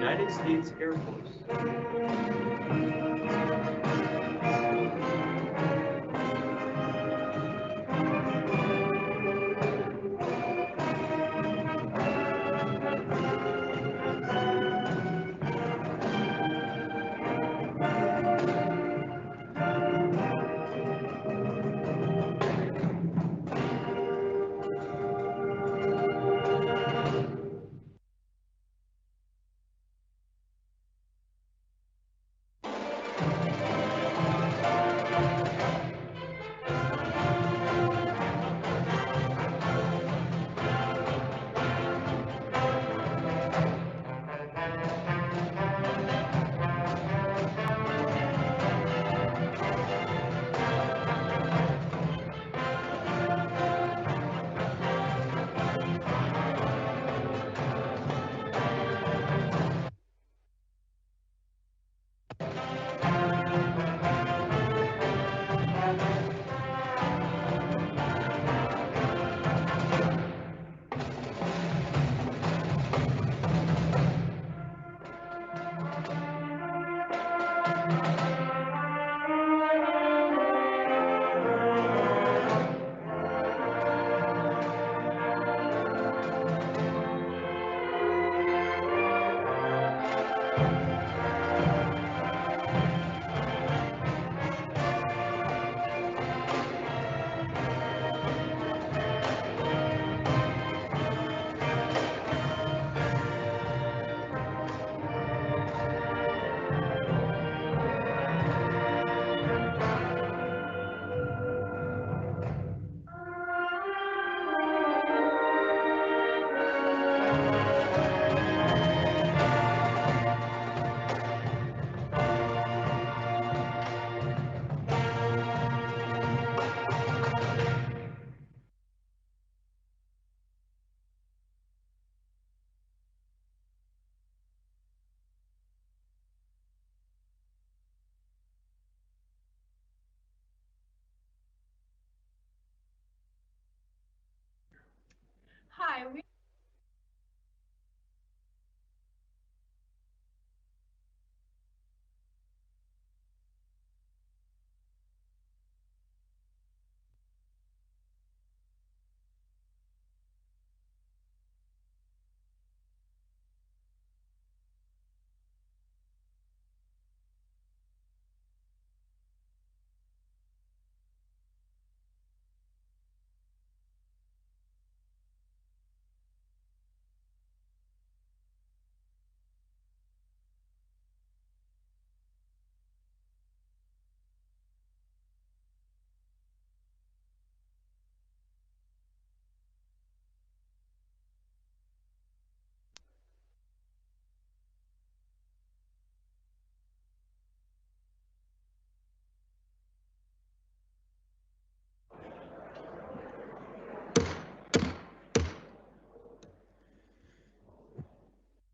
United States Air Force. Hi,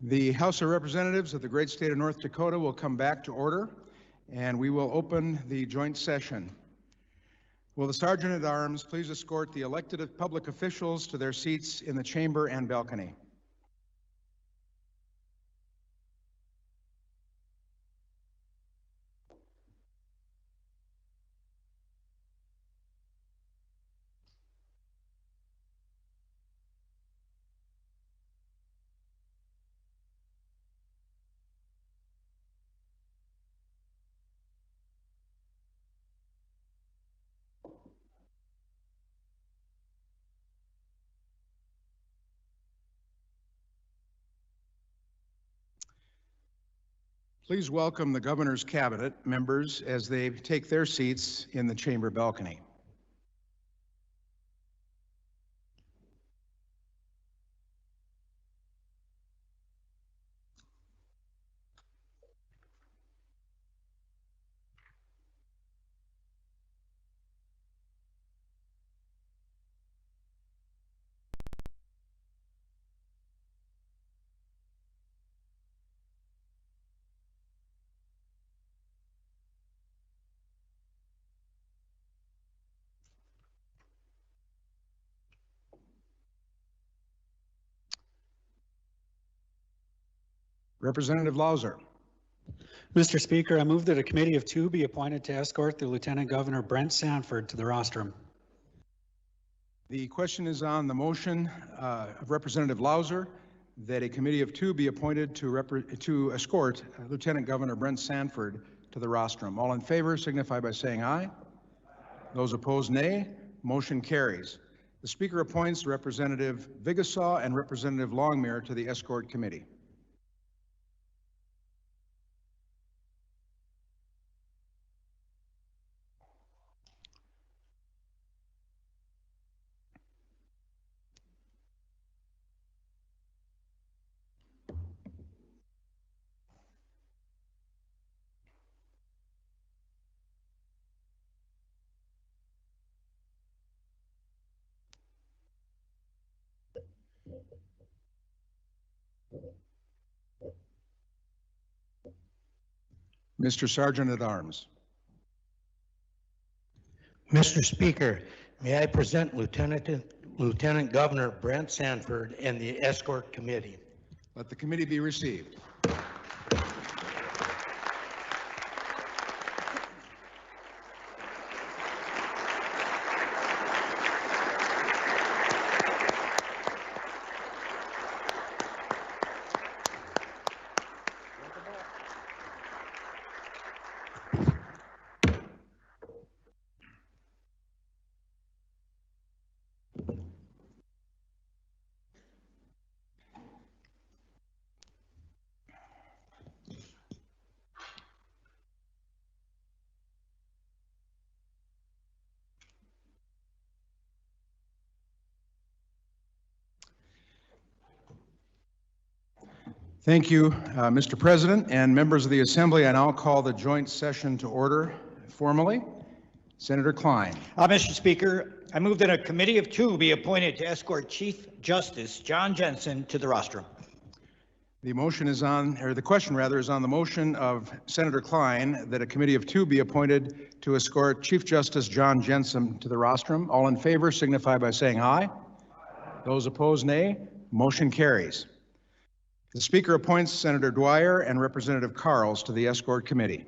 The House of Representatives of the great state of North Dakota will come back to order, and we will open the joint session. Will the Sergeant at Arms please escort the elected public officials to their seats in the chamber and balcony? Please welcome the governor's cabinet members as they take their seats in the chamber balcony. Representative Lauser. Mr. Speaker, I move that a committee of two be appointed to escort the Lieutenant Governor Brent Sanford to the rostrum. The question is on the motion of Representative Lauser that a committee of two be appointed to escort Lieutenant Governor Brent Sanford to the rostrum. All in favor signify by saying aye. Those opposed, nay. Motion carries. The Speaker appoints Representative Vigasaw and Representative Longmire to the escort committee. Mr. Sergeant at Arms. Mr. Speaker, may I present Lieutenant Governor Brent Sanford and the escort committee. Let the committee be received. Thank you, Mr. President and members of the Assembly. I now call the joint session to order formally. Senator Klein. Mr. Speaker, I move that a committee of two be appointed to escort Chief Justice John Jensen to the rostrum. The motion is on, or the question rather, is on the motion of Senator Klein that a committee of two be appointed to escort Chief Justice John Jensen to the rostrum. All in favor signify by saying aye. Those opposed, nay. Motion carries. The Speaker appoints Senator Dwyer and Representative Carls to the escort committee.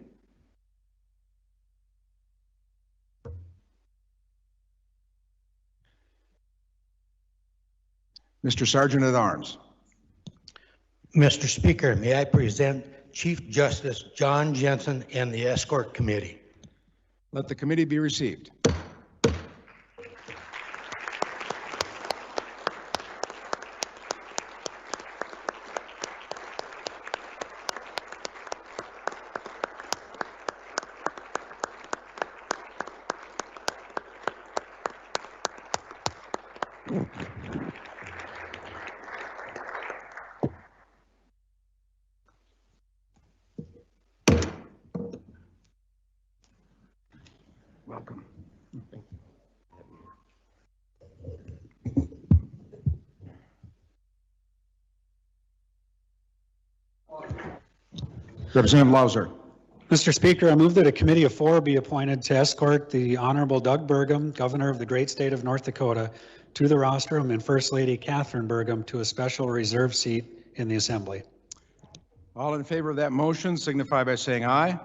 Mr. Sergeant at Arms. Mr. Speaker, may I present Chief Justice John Jensen and the escort committee. Let the committee be received. Welcome. Representative Lauser. Mr. Speaker, I move that a committee of four be appointed to escort the Honorable Doug Burgum, Governor of the great state of North Dakota, to the rostrum, and First Lady Catherine Burgum to a special reserve seat in the Assembly. All in favor of that motion signify by saying aye.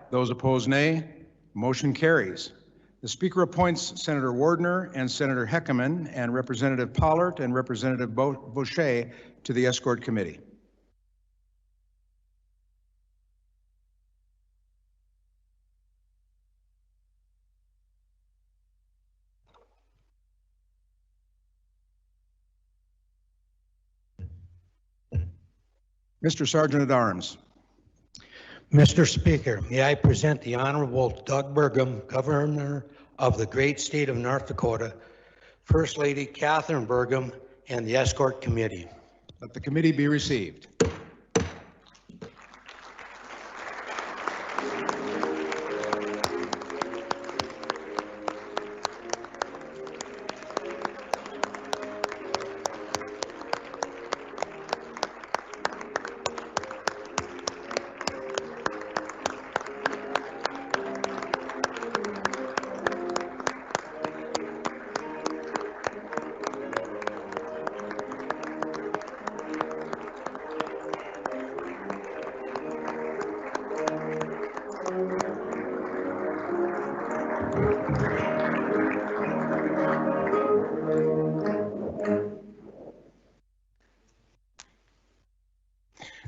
Those opposed, nay. Motion carries. The Speaker appoints Senator Wardner and Senator Heckeman and Representative Pollard and Representative Boucher to the escort committee. Mr. Sergeant at Arms. Mr. Speaker, may I present the Honorable Doug Burgum, Governor of the great state of North Dakota, First Lady Catherine Burgum, and the escort committee. Let the committee be received.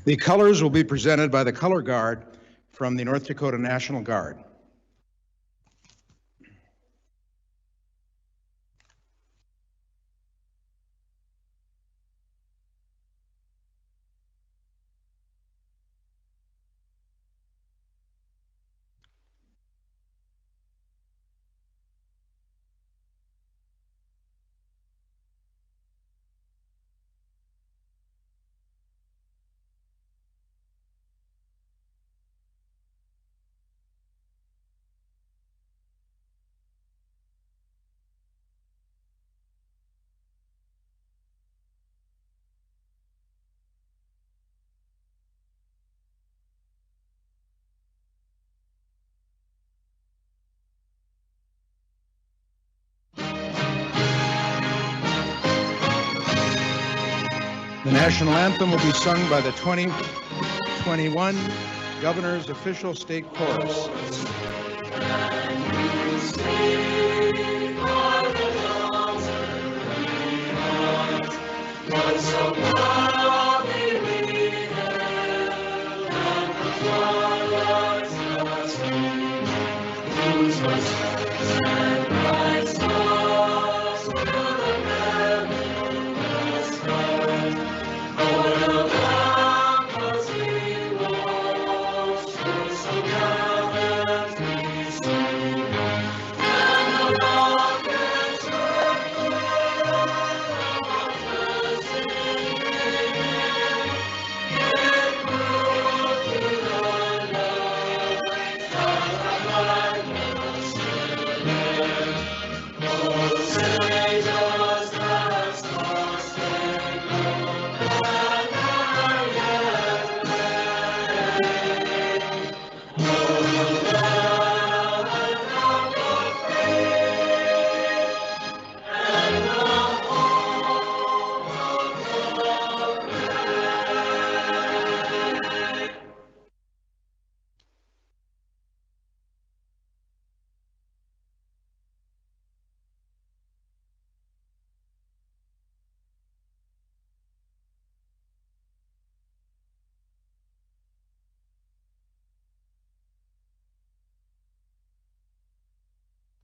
The colors will be presented by the color guard from the North Dakota National Guard. The national anthem will be sung by the 2021 Governor's Official State Chorus.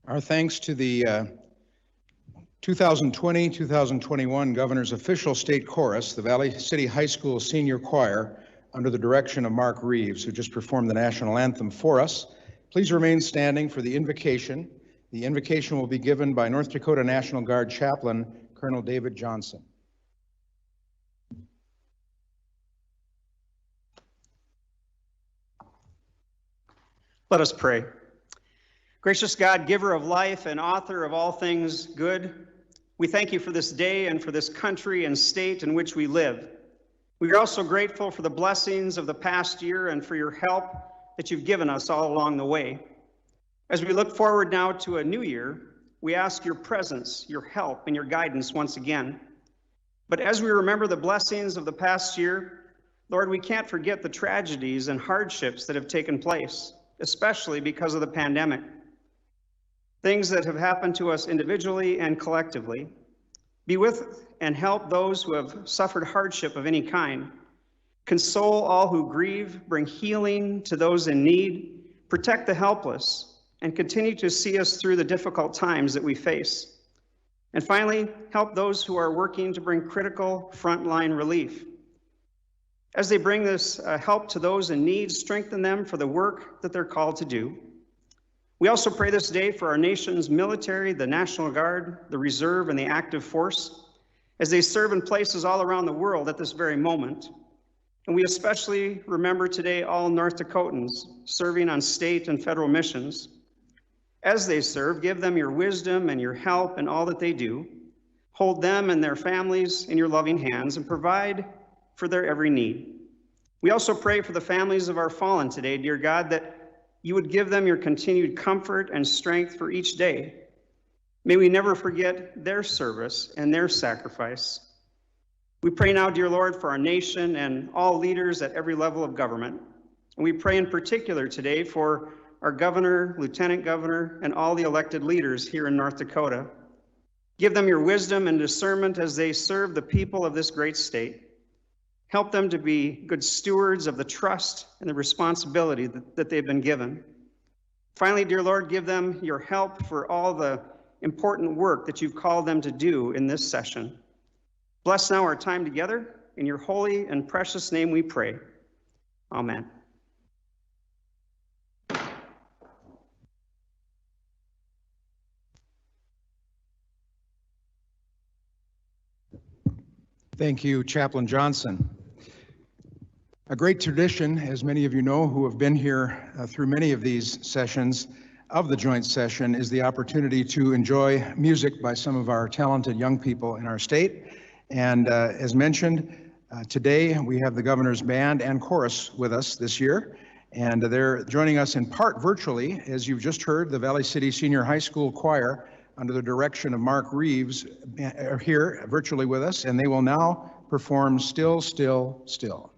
Our thanks to the 2020-2021 Governor's Official State Chorus, the Valley City High School Senior Choir, under the direction of Mark Reeves, who just performed the national anthem for us. Please remain standing for the invocation. The invocation will be given by North Dakota National Guard Chaplain, Colonel David Johnson. Let us pray. Gracious God, giver of life and author of all things good, we thank you for this day and for this country and state in which we live. We are also grateful for the blessings of the past year and for your help that you've given us all along the way. As we look forward now to a new year, we ask your presence, your help, and your guidance once again. But as we remember the blessings of the past year, Lord, we can't forget the tragedies and hardships that have taken place, especially because of the pandemic. Things that have happened to us individually and collectively. Be with and help those who have suffered hardship of any kind. Console all who grieve, bring healing to those in need, protect the helpless, and continue to see us through the difficult times that we face. And finally, help those who are working to bring critical frontline relief. As they bring this help to those in need, strengthen them for the work that they're called to do. We also pray this day for our nation's military, the National Guard, the Reserve, and the active force, as they serve in places all around the world at this very moment. And we especially remember today all North Dakotans serving on state and federal missions. As they serve, give them your wisdom and your help in all that they do. Hold them and their families in your loving hands and provide for their every need. We also pray for the families of our fallen today, dear God, that you would give them your continued comfort and strength for each day. May we never forget their service and their sacrifice. We pray now, dear Lord, for our nation and all leaders at every level of government. And we pray in particular today for our governor, lieutenant governor, and all the elected leaders here in North Dakota. Give them your wisdom and discernment as they serve the people of this great state. Help them to be good stewards of the trust and the responsibility that they've been given. Finally, dear Lord, give them your help for all the important work that you've called them to do in this session. Bless now our time together. In your holy and precious name we pray. Amen. Thank you, Chaplain Johnson. A great tradition, as many of you know who have been here through many of these sessions of the joint session, is the opportunity to enjoy music by some of our talented young people in our state. And as mentioned, today we have the governor's band and chorus with us this year. And they're joining us in part virtually, as you've just heard. The Valley City Senior High School Choir, under the direction of Mark Reeves, are here virtually with us, and they will now perform Still, Still, Still.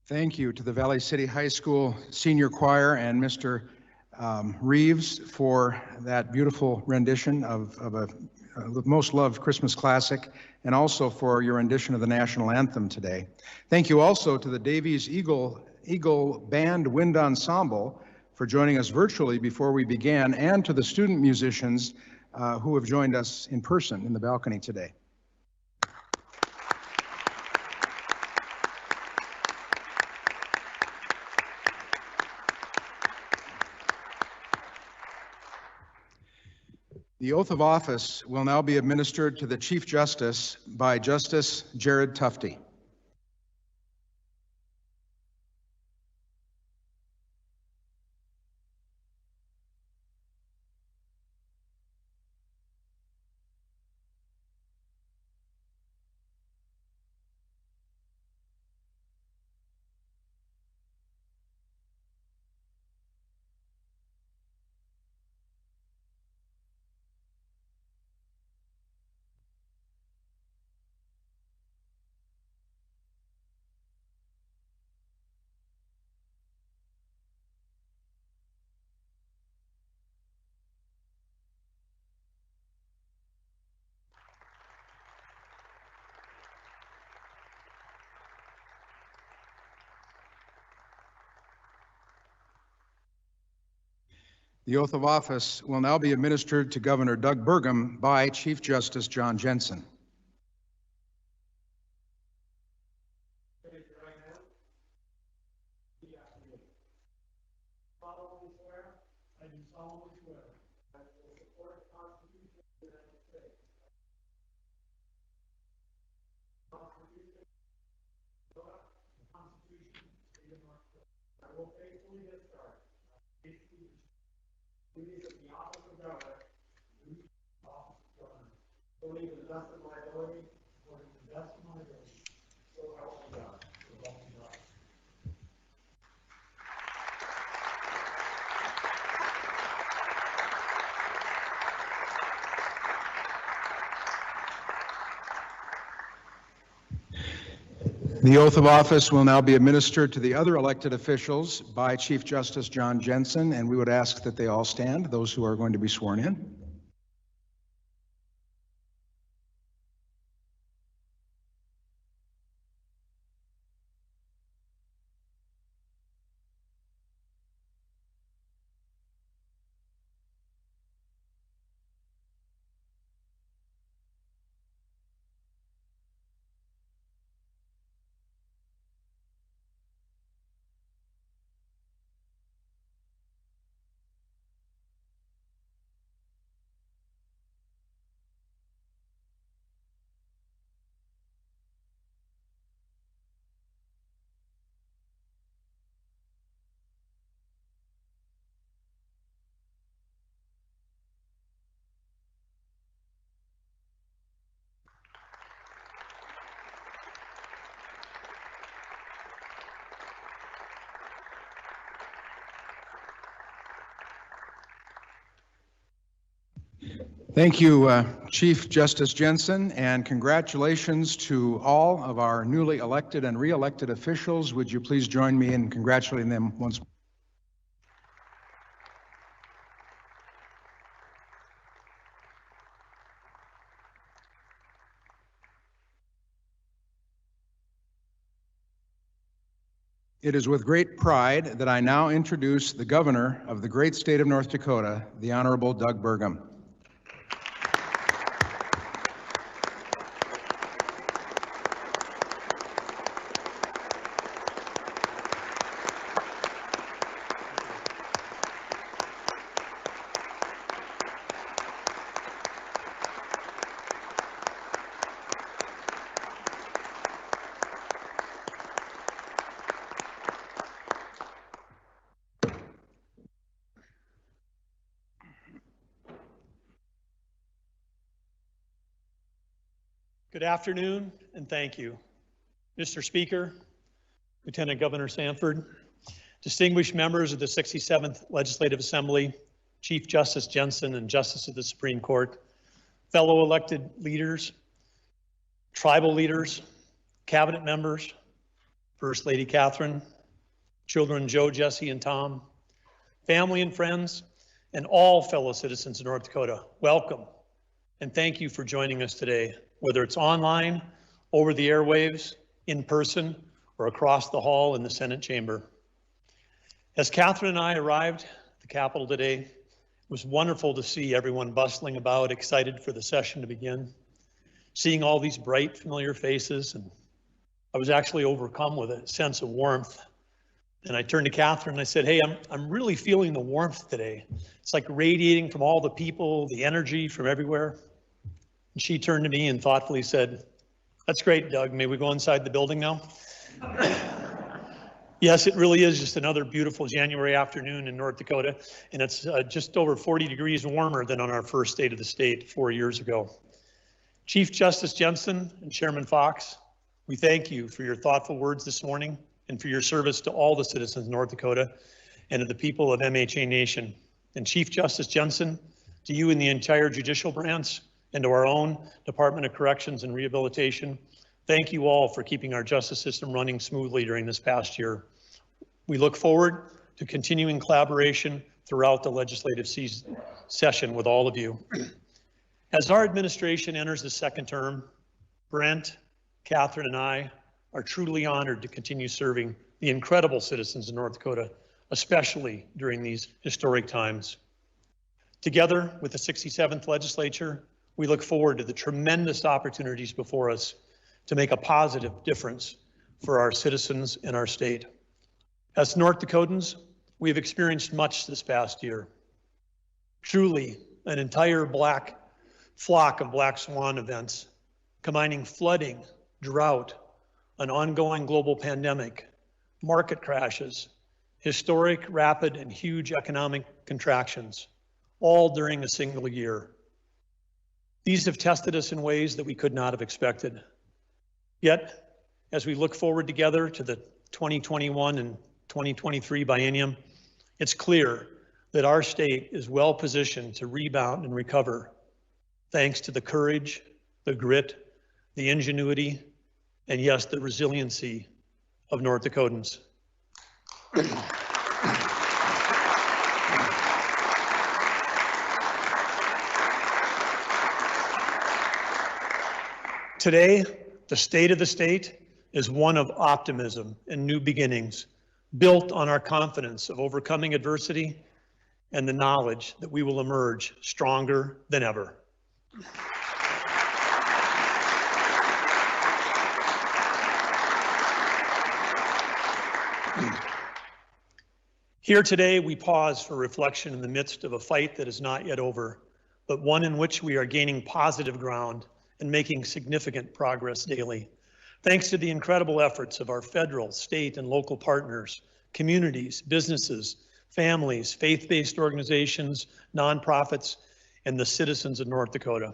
Thank you to the Valley City High School Senior Choir and Mr. Reeves for that beautiful rendition of a most loved Christmas classic, and also for your rendition of the national anthem today. Thank you also to the Davies Eagle Band Wind Ensemble for joining us virtually before we began, and to the student musicians who have joined us in person in the balcony today. The oath of office will now be administered to the Chief Justice by Justice Jared Tufte. The oath of office will now be administered to Governor Doug Burgum by Chief Justice John Jensen. The oath of office will now be administered to the other elected officials by Chief Justice John Jensen, and we would ask that they all stand, those who are going to be sworn in. Thank you, Chief Justice Jensen, and congratulations to all of our newly elected and re-elected officials. Would you please join me in congratulating them once more? It is with great pride that I now introduce the Governor of the great state of North Dakota, the Honorable Doug Burgum. Good afternoon, and thank you. Mr. Speaker, Lieutenant Governor Sanford, distinguished members of the 67th Legislative Assembly, Chief Justice Jensen and Justice of the Supreme Court, fellow elected leaders, tribal leaders, cabinet members, First Lady Catherine, children Joe, Jesse, and Tom, family and friends, and all fellow citizens of North Dakota, welcome and thank you for joining us today, whether it's online, over the airwaves, in person, or across the hall in the Senate chamber. As Catherine and I arrived at the Capitol today, it was wonderful to see everyone bustling about, excited for the session to begin, seeing all these bright, familiar faces, and I was actually overcome with a sense of warmth. And I turned to Catherine and I said, hey, I'm really feeling the warmth today. It's like radiating from all the people, the energy from everywhere. And she turned to me and thoughtfully said, that's great, Doug. May we go inside the building now? Yes, it really is just another beautiful January afternoon in North Dakota. And it's just over 40 degrees warmer than on our first State of the State 4 years ago. Chief Justice Jensen and Chairman Fox, we thank you for your thoughtful words this morning and for your service to all the citizens of North Dakota and to the people of MHA Nation. And Chief Justice Jensen, to you and the entire judicial branch and to our own Department of Corrections and Rehabilitation, thank you all for keeping our justice system running smoothly during this past year. We look forward to continuing collaboration throughout the legislative session with all of you. As our administration enters the second term, Brent, Catherine, and I are truly honored to continue serving the incredible citizens of North Dakota, especially during these historic times. Together with the 67th legislature, we look forward to the tremendous opportunities before us to make a positive difference for our citizens and our state. As North Dakotans, we have experienced much this past year. Truly, an entire flock of black swan events, combining flooding, drought, an ongoing global pandemic, market crashes, historic, rapid, and huge economic contractions, all during a single year. These have tested us in ways that we could not have expected. Yet, as we look forward together to the 2021 and 2023 biennium, it's clear that our state is well positioned to rebound and recover, thanks to the courage, the grit, the ingenuity, and yes, the resiliency of North Dakotans. Today, the state of the state is one of optimism and new beginnings, built on our confidence of overcoming adversity and the knowledge that we will emerge stronger than ever. Here today, we pause for reflection in the midst of a fight that is not yet over, but one in which we are gaining positive ground and making significant progress daily. Thanks to the incredible efforts of our federal, state, and local partners, communities, businesses, families, faith-based organizations, nonprofits, and the citizens of North Dakota.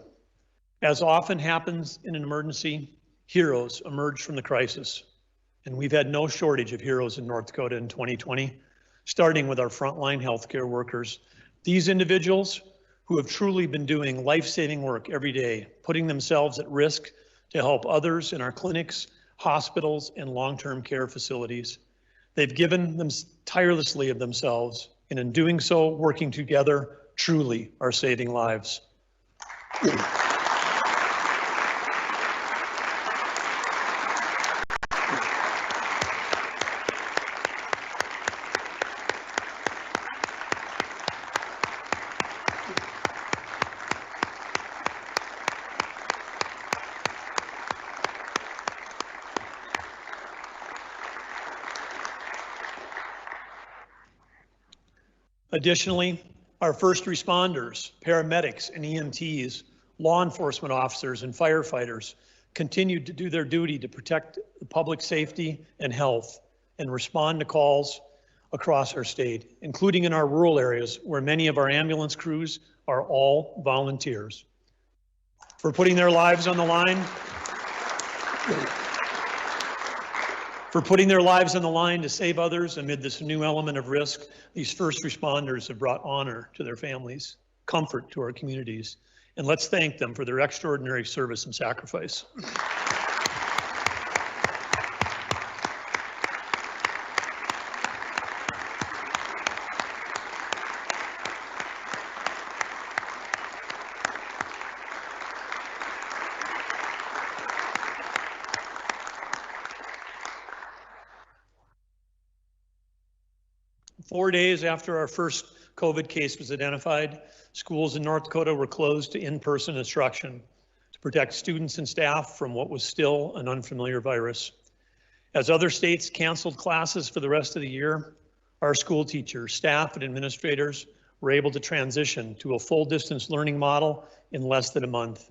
As often happens in an emergency, heroes emerge from the crisis. And we've had no shortage of heroes in North Dakota in 2020, starting with our frontline healthcare workers. These individuals who have truly been doing life-saving work every day, putting themselves at risk to help others in our clinics, hospitals, and long-term care facilities. They've given them tirelessly of themselves, and in doing so, working together, truly are saving lives. Additionally, our first responders, paramedics and EMTs, law enforcement officers and firefighters continued to do their duty to protect the public safety and health and respond to calls across our state, including in our rural areas where many of our ambulance crews are all volunteers. For putting their lives on the line, to save others amid this new element of risk, these first responders have brought honor to their families, comfort to our communities, and let's thank them for their extraordinary service and sacrifice. 4 days after our first COVID case was identified, schools in North Dakota were closed to in-person instruction to protect students and staff from what was still an unfamiliar virus. As other states canceled classes for the rest of the year, our school teachers, staff, and administrators were able to transition to a full distance learning model in less than a month,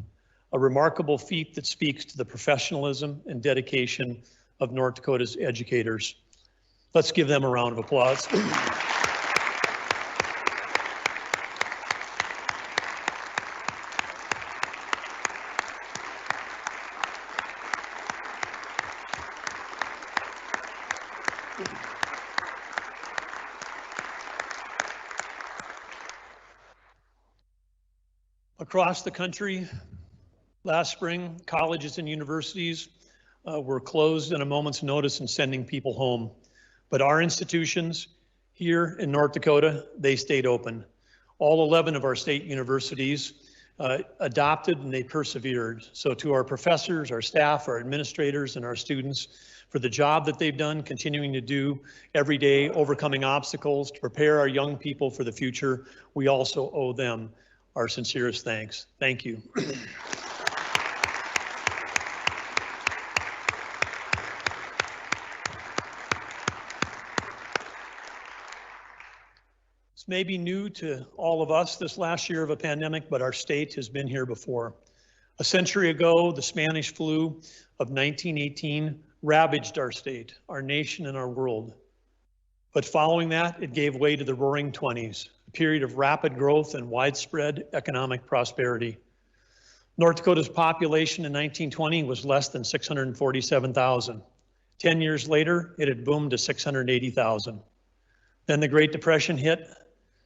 a remarkable feat that speaks to the professionalism and dedication of North Dakota's educators. Let's give them a round of applause. Across the country, last spring, colleges and universities were closed at a moment's notice and sending people home. But our institutions here in North Dakota, they stayed open. All 11 of our state universities adopted and they persevered. So to our professors, our staff, our administrators, and our students, for the job that they've done, continuing to do every day, overcoming obstacles to prepare our young people for the future, we also owe them our sincerest thanks. Thank you. This may be new to all of us this last year of a pandemic, but our state has been here before. A century ago, the Spanish flu of 1918 ravaged our state, our nation, and our world. But following that, it gave way to the Roaring 20s, a period of rapid growth and widespread economic prosperity. North Dakota's population in 1920 was less than 647,000. 10 years later, it had boomed to 680,000. Then the Great Depression hit,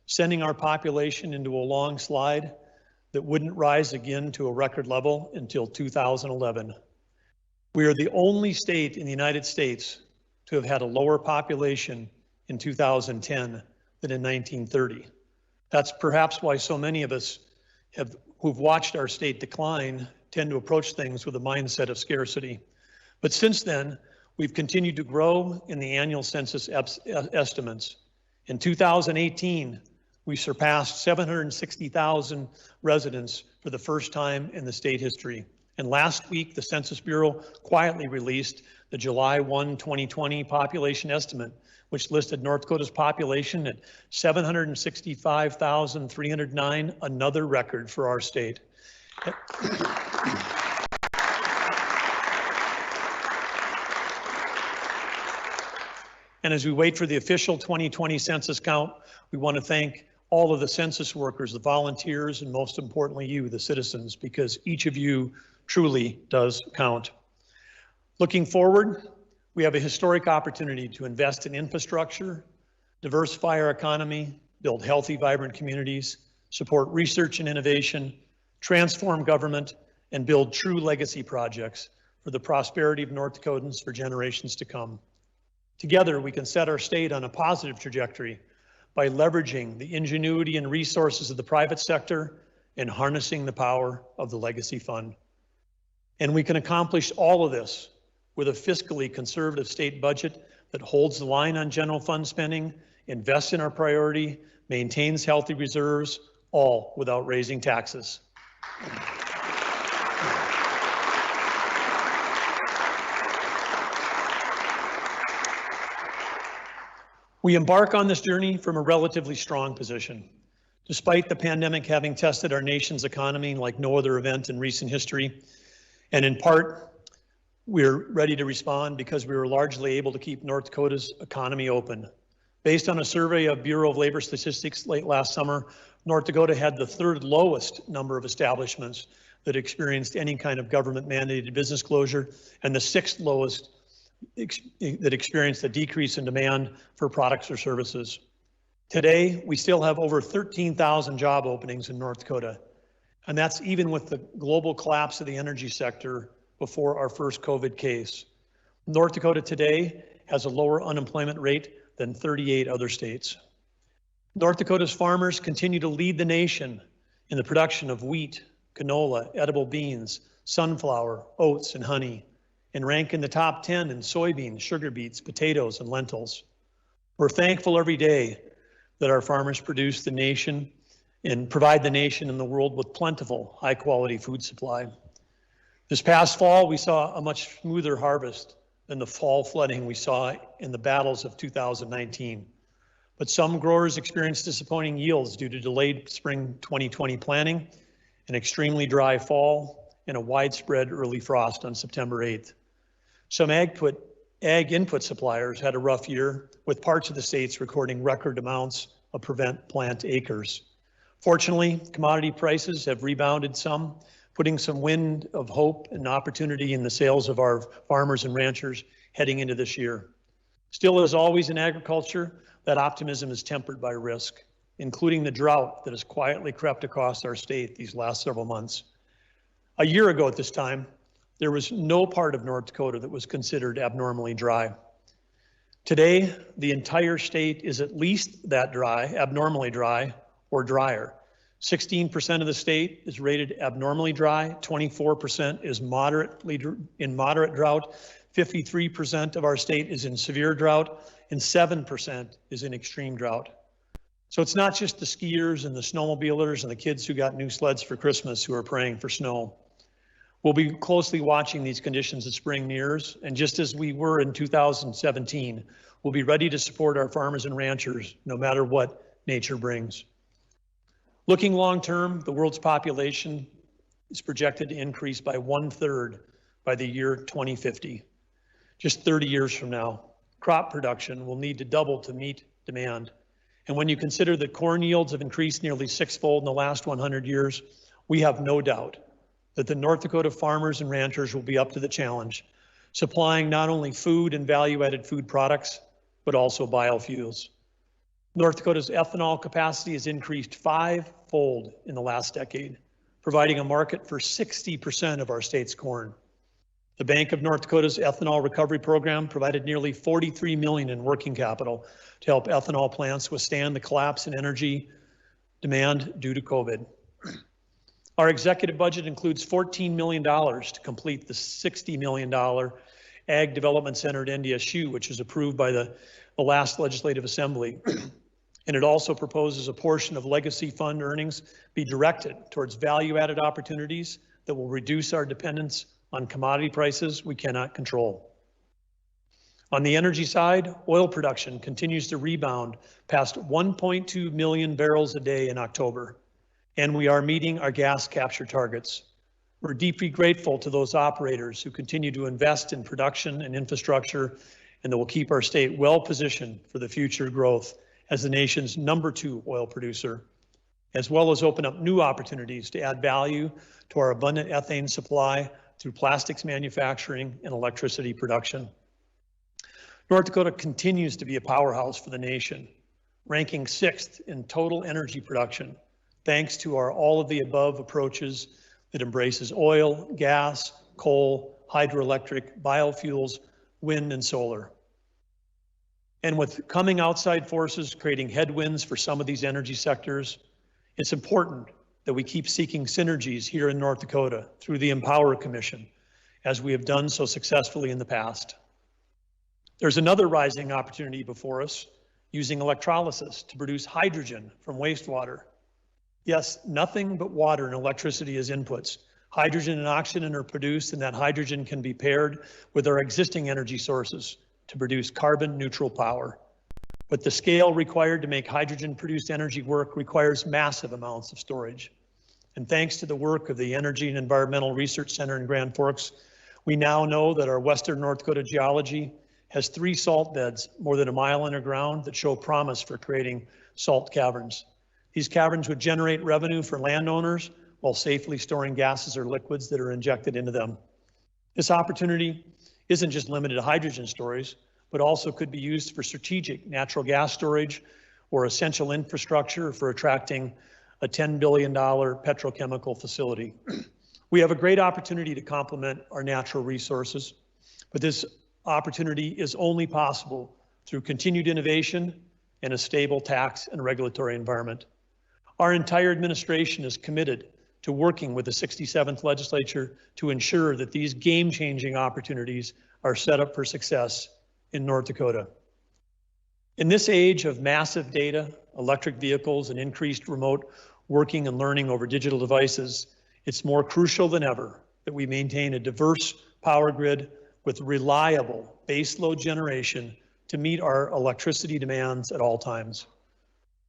sending our population into a long slide that wouldn't rise again to a record level until 2011. We are the only state in the United States to have had a lower population in 2010 than in 1930. That's perhaps why so many of us who've watched our state decline tend to approach things with a mindset of scarcity. But since then, we've continued to grow in the annual census estimates. In 2018, we surpassed 760,000 residents for the first time in the state history. And last week, the Census Bureau quietly released the July 1, 2020 population estimate, which listed North Dakota's population at 765,309, another record for our state. And as we wait for the official 2020 census count, we want to thank all of the census workers, the volunteers, and most importantly, you, the citizens, because each of you truly does count. Looking forward, we have a historic opportunity to invest in infrastructure, diversify our economy, build healthy, vibrant communities, support research and innovation, transform government, and build true legacy projects for the prosperity of North Dakotans for generations to come. Together, we can set our state on a positive trajectory by leveraging the ingenuity and resources of the private sector and harnessing the power of the Legacy Fund. And we can accomplish all of this with a fiscally conservative state budget that holds the line on general fund spending, invests in our priority, maintains healthy reserves, all without raising taxes. We embark on this journey from a relatively strong position. Despite the pandemic having tested our nation's economy like no other event in recent history, and in part, we're ready to respond because we were largely able to keep North Dakota's economy open. Based on a survey of Bureau of Labor Statistics late last summer, North Dakota had the third lowest number of establishments that experienced any kind of government mandated business closure, and the sixth lowest that experienced a decrease in demand for products or services. Today, we still have over 13,000 job openings in North Dakota, and that's even with the global collapse of the energy sector before our first COVID case. North Dakota today has a lower unemployment rate than 38 other states. North Dakota's farmers continue to lead the nation in the production of wheat, canola, edible beans, sunflower, oats, and honey, and rank in the top 10 in soybeans, sugar beets, potatoes, and lentils. We're thankful every day that our farmers produce the nation and provide the nation and the world with plentiful, high-quality food supply. This past fall, we saw a much smoother harvest than the fall flooding we saw in the battles of 2019. But some growers experienced disappointing yields due to delayed spring 2020 planting, an extremely dry fall, and a widespread early frost on September 8th. Some ag input suppliers had a rough year, with parts of the states recording record amounts of prevent plant acres. Fortunately, commodity prices have rebounded some, putting some wind of hope and opportunity in the sails of our farmers and ranchers heading into this year. Still, as always in agriculture, that optimism is tempered by risk, including the drought that has quietly crept across our state these last several months. A year ago at this time, there was no part of North Dakota that was considered abnormally dry. Today, the entire state is at least that dry, abnormally dry, or drier. 16% of the state is rated abnormally dry, 24% is in moderate drought, 53% of our state is in severe drought, and 7% is in extreme drought. So it's not just the skiers and the snowmobilers and the kids who got new sleds for Christmas who are praying for snow. We'll be closely watching these conditions as spring nears, and just as we were in 2017, we'll be ready to support our farmers and ranchers no matter what nature brings. Looking long term, the world's population is projected to increase by 1/3 by the year 2050. Just 30 years from now, crop production will need to double to meet demand. And when you consider that corn yields have increased nearly sixfold in the last 100 years, we have no doubt that the North Dakota farmers and ranchers will be up to the challenge, supplying not only food and value-added food products, but also biofuels. North Dakota's ethanol capacity has increased fivefold in the last decade, providing a market for 60% of our state's corn. The Bank of North Dakota's ethanol recovery program provided nearly $43 million in working capital to help ethanol plants withstand the collapse in energy demand due to COVID. Our executive budget includes $14 million to complete the $60 million Ag Development Center at NDSU, which was approved by the last Legislative Assembly. And it also proposes a portion of legacy fund earnings be directed towards value-added opportunities that will reduce our dependence on commodity prices we cannot control. On the energy side, oil production continues to rebound past 1.2 million barrels a day in October, and we are meeting our gas capture targets. We're deeply grateful to those operators who continue to invest in production and infrastructure, and that will keep our state well positioned for the future growth as the nation's #2 oil producer, as well as open up new opportunities to add value to our abundant ethane supply through plastics manufacturing and electricity production. North Dakota continues to be a powerhouse for the nation, ranking 6th in total energy production, thanks to our all-of-the-above approaches that embraces oil, gas, coal, hydroelectric, biofuels, wind, and solar. And with coming outside forces creating headwinds for some of these energy sectors, it's important that we keep seeking synergies here in North Dakota through the Empower Commission, as we have done so successfully in the past. There's another rising opportunity before us, using electrolysis to produce hydrogen from wastewater. Yes, nothing but water and electricity as inputs. Hydrogen and oxygen are produced, and that hydrogen can be paired with our existing energy sources to produce carbon neutral power. But the scale required to make hydrogen-produced energy work requires massive amounts of storage. And thanks to the work of the Energy and Environmental Research Center in Grand Forks, we now know that our Western North Dakota geology has 3 salt beds more than a mile underground that show promise for creating salt caverns. These caverns would generate revenue for landowners while safely storing gases or liquids that are injected into them. This opportunity isn't just limited to hydrogen storage, but also could be used for strategic natural gas storage or essential infrastructure for attracting a $10 billion petrochemical facility. We have a great opportunity to complement our natural resources, but this opportunity is only possible through continued innovation and a stable tax and regulatory environment. Our entire administration is committed to working with the 67th legislature to ensure that these game-changing opportunities are set up for success in North Dakota. In this age of massive data, electric vehicles, and increased remote working and learning over digital devices, it's more crucial than ever that we maintain a diverse power grid with reliable baseload generation to meet our electricity demands at all times.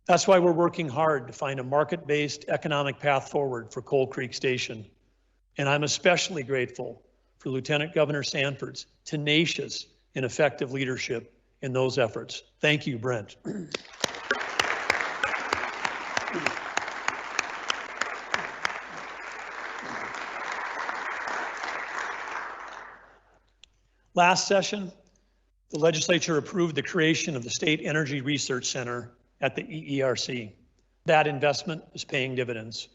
That's why we're working hard to find a market-based economic path forward for Coal Creek Station. And I'm especially grateful for Lieutenant Governor Sanford's tenacious and effective leadership in those efforts. Thank you, Brent. Last session, the legislature approved the creation of the State Energy Research Center at the EERC. That investment is paying dividends.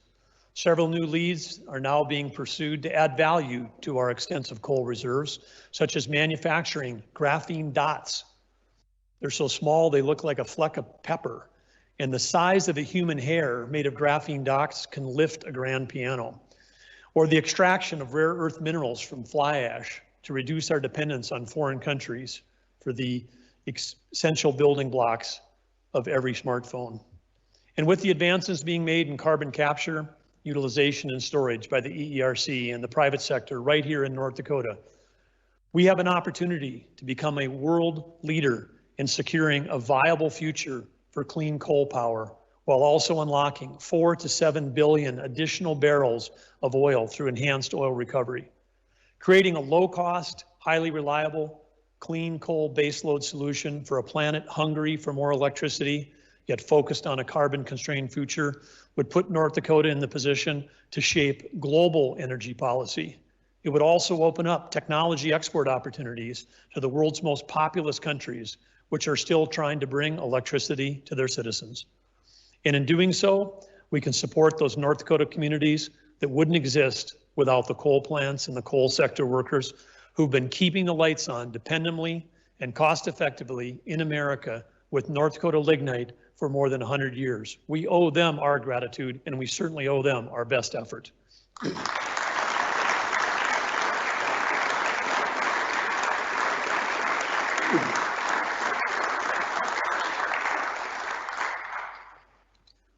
Several new leads are now being pursued to add value to our extensive coal reserves, such as manufacturing graphene dots. They're so small they look like a fleck of pepper, and the size of a human hair made of graphene dots can lift a grand piano. Or the extraction of rare earth minerals from fly ash to reduce our dependence on foreign countries for the essential building blocks of every smartphone. And with the advances being made in carbon capture, utilization, and storage by the EERC and the private sector right here in North Dakota, we have an opportunity to become a world leader in securing a viable future for clean coal power, while also unlocking 4 to 7 billion additional barrels of oil through enhanced oil recovery. Creating a low-cost, highly reliable, clean coal baseload solution for a planet hungry for more electricity, yet focused on a carbon-constrained future, would put North Dakota in the position to shape global energy policy. It would also open up technology export opportunities to the world's most populous countries, which are still trying to bring electricity to their citizens. And in doing so, we can support those North Dakota communities that wouldn't exist without the coal plants and the coal sector workers who've been keeping the lights on dependably and cost effectively in America with North Dakota lignite for more than 100 years. We owe them our gratitude, and we certainly owe them our best effort.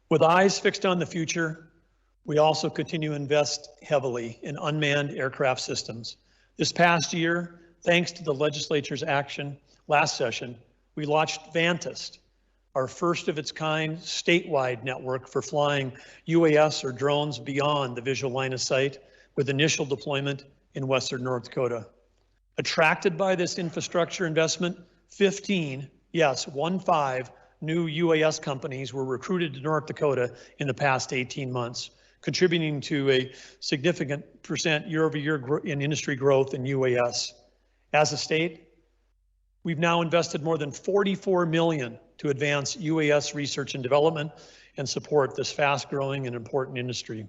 With eyes fixed on the future, we also continue to invest heavily in unmanned aircraft systems. This past year, thanks to the legislature's action last session, we launched Vantage, our first of its kind statewide network for flying UAS or drones beyond the visual line of sight, with initial deployment in Western North Dakota. Attracted by this infrastructure investment, 15 new UAS companies were recruited to North Dakota in the past 18 months, contributing to a significant % year-over-year in industry growth in UAS. As a state, we've now invested more than $44 million to advance UAS research and development and support this fast-growing and important industry.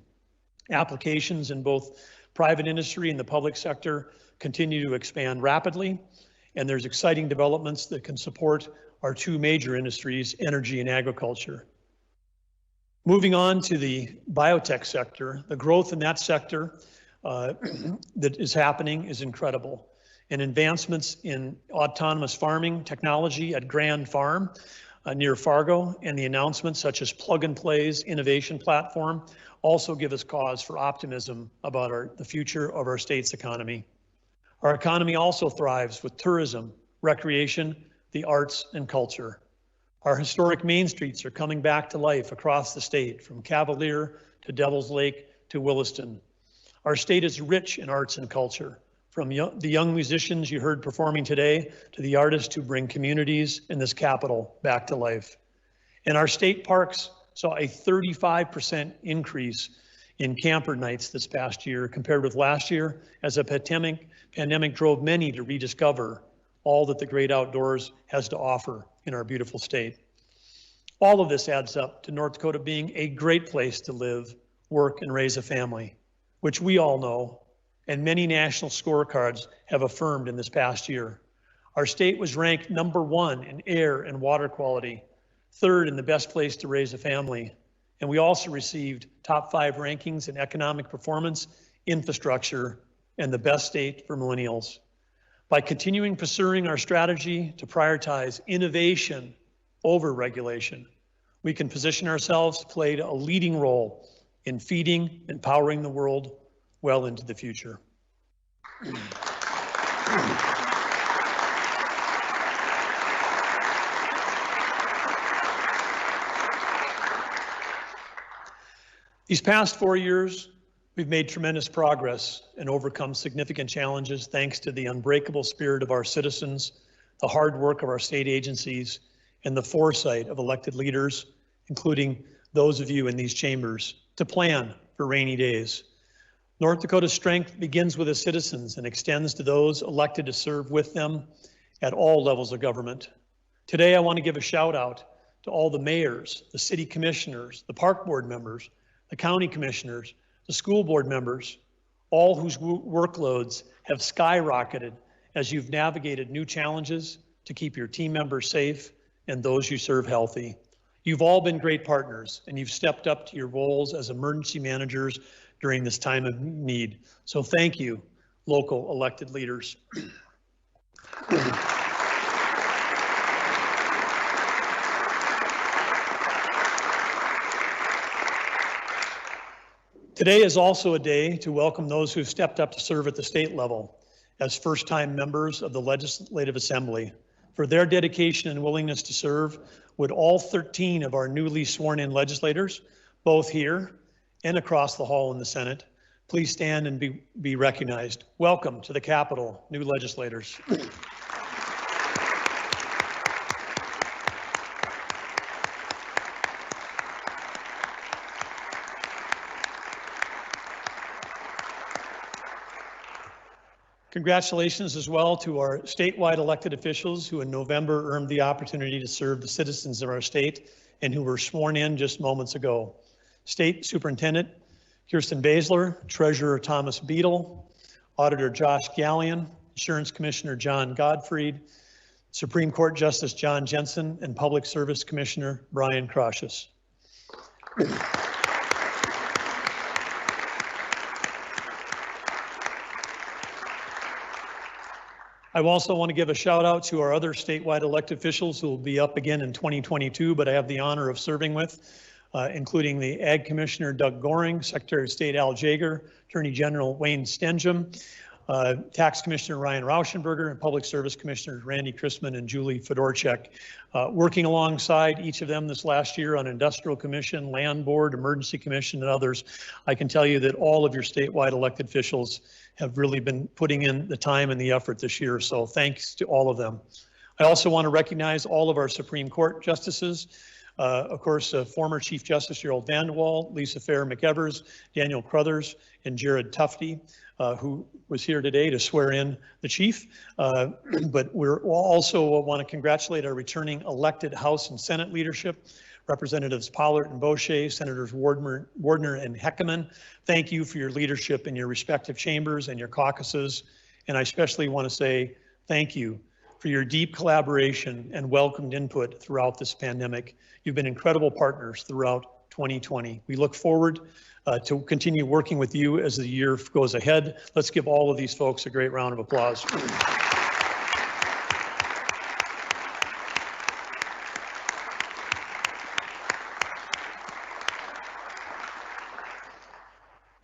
Applications in both private industry and the public sector continue to expand rapidly, and there's exciting developments that can support our two major industries, energy and agriculture. Moving on to the biotech sector, the growth in that sector that is happening is incredible. And advancements in autonomous farming technology at Grand Farm near Fargo, and the announcements such as Plug and Play's innovation platform also give us cause for optimism about the future of our state's economy. Our economy also thrives with tourism, recreation, the arts, and culture. Our historic main streets are coming back to life across the state, from Cavalier to Devil's Lake to Williston. Our state is rich in arts and culture, from the young musicians you heard performing today to the artists who bring communities in this capital back to life. And our state parks saw a 35% increase in camper nights this past year compared with last year, as a pandemic drove many to rediscover all that the great outdoors has to offer in our beautiful state. All of this adds up to North Dakota being a great place to live, work, and raise a family, which we all know, and many national scorecards have affirmed in this past year. Our state was ranked #1 in air and water quality, 3rd in the best place to raise a family, and we also received top 5 rankings in economic performance, infrastructure, and the best state for millennials. By continuing pursuing our strategy to prioritize innovation over regulation. We can position ourselves to play a leading role in feeding and powering the world well into the future. These past 4 years, we've made tremendous progress and overcome significant challenges thanks to the unbreakable spirit of our citizens, the hard work of our state agencies, and the foresight of elected leaders, including those of you in these chambers, to plan for rainy days. North Dakota's strength begins with the citizens and extends to those elected to serve with them at all levels of government. Today, I want to give a shout out to all the mayors, the city commissioners, the park board members, the county commissioners, the school board members, all whose workloads have skyrocketed as you've navigated new challenges to keep your team members safe and those you serve healthy. You've all been great partners and you've stepped up to your roles as emergency managers during this time of need. So thank you, local elected leaders. Today is also a day to welcome those who have stepped up to serve at the state level as first-time members of the Legislative Assembly. For their dedication and willingness to serve, would all 13 of our newly sworn-in legislators, both here and across the hall in the Senate, please stand and be recognized. Welcome to the Capitol, new legislators. Congratulations as well to our statewide elected officials who in November earned the opportunity to serve the citizens of our state and who were sworn in just moments ago. State Superintendent Kirsten Baszler, Treasurer Thomas Beadle, Auditor Josh Gallion, Insurance Commissioner John Gottfried, Supreme Court Justice John Jensen, and Public Service Commissioner Brian Crocius. I also want to give a shout out to our other statewide elected officials who will be up again in 2022, but I have the honor of serving with, including the Ag Commissioner Doug Goring, Secretary of State Al Jaeger, Attorney General Wayne Stenjum, Tax Commissioner Ryan Rauschenberger, and Public Service Commissioners Randy Chrisman and Julie Fedorchak. Working alongside each of them this last year on Industrial Commission, Land Board, Emergency Commission, and others, I can tell you that all of your statewide elected officials have really been putting in the time and the effort this year, so thanks to all of them. I also want to recognize all of our Supreme Court justices. Of course, former Chief Justice Gerald Vandewall, Lisa Fair McEvers, Daniel Crothers, and Jared Tufte, who was here today to swear in the chief. But we'll also want to congratulate our returning elected House and Senate leadership, Representatives Pollard and Boucher, Senators Wardner and Heckeman. Thank you for your leadership in your respective chambers and your caucuses. And I especially want to say thank you for your deep collaboration and welcomed input throughout this pandemic. You've been incredible partners throughout 2020. We look forward to continue working with you as the year goes ahead. Let's give all of these folks a great round of applause.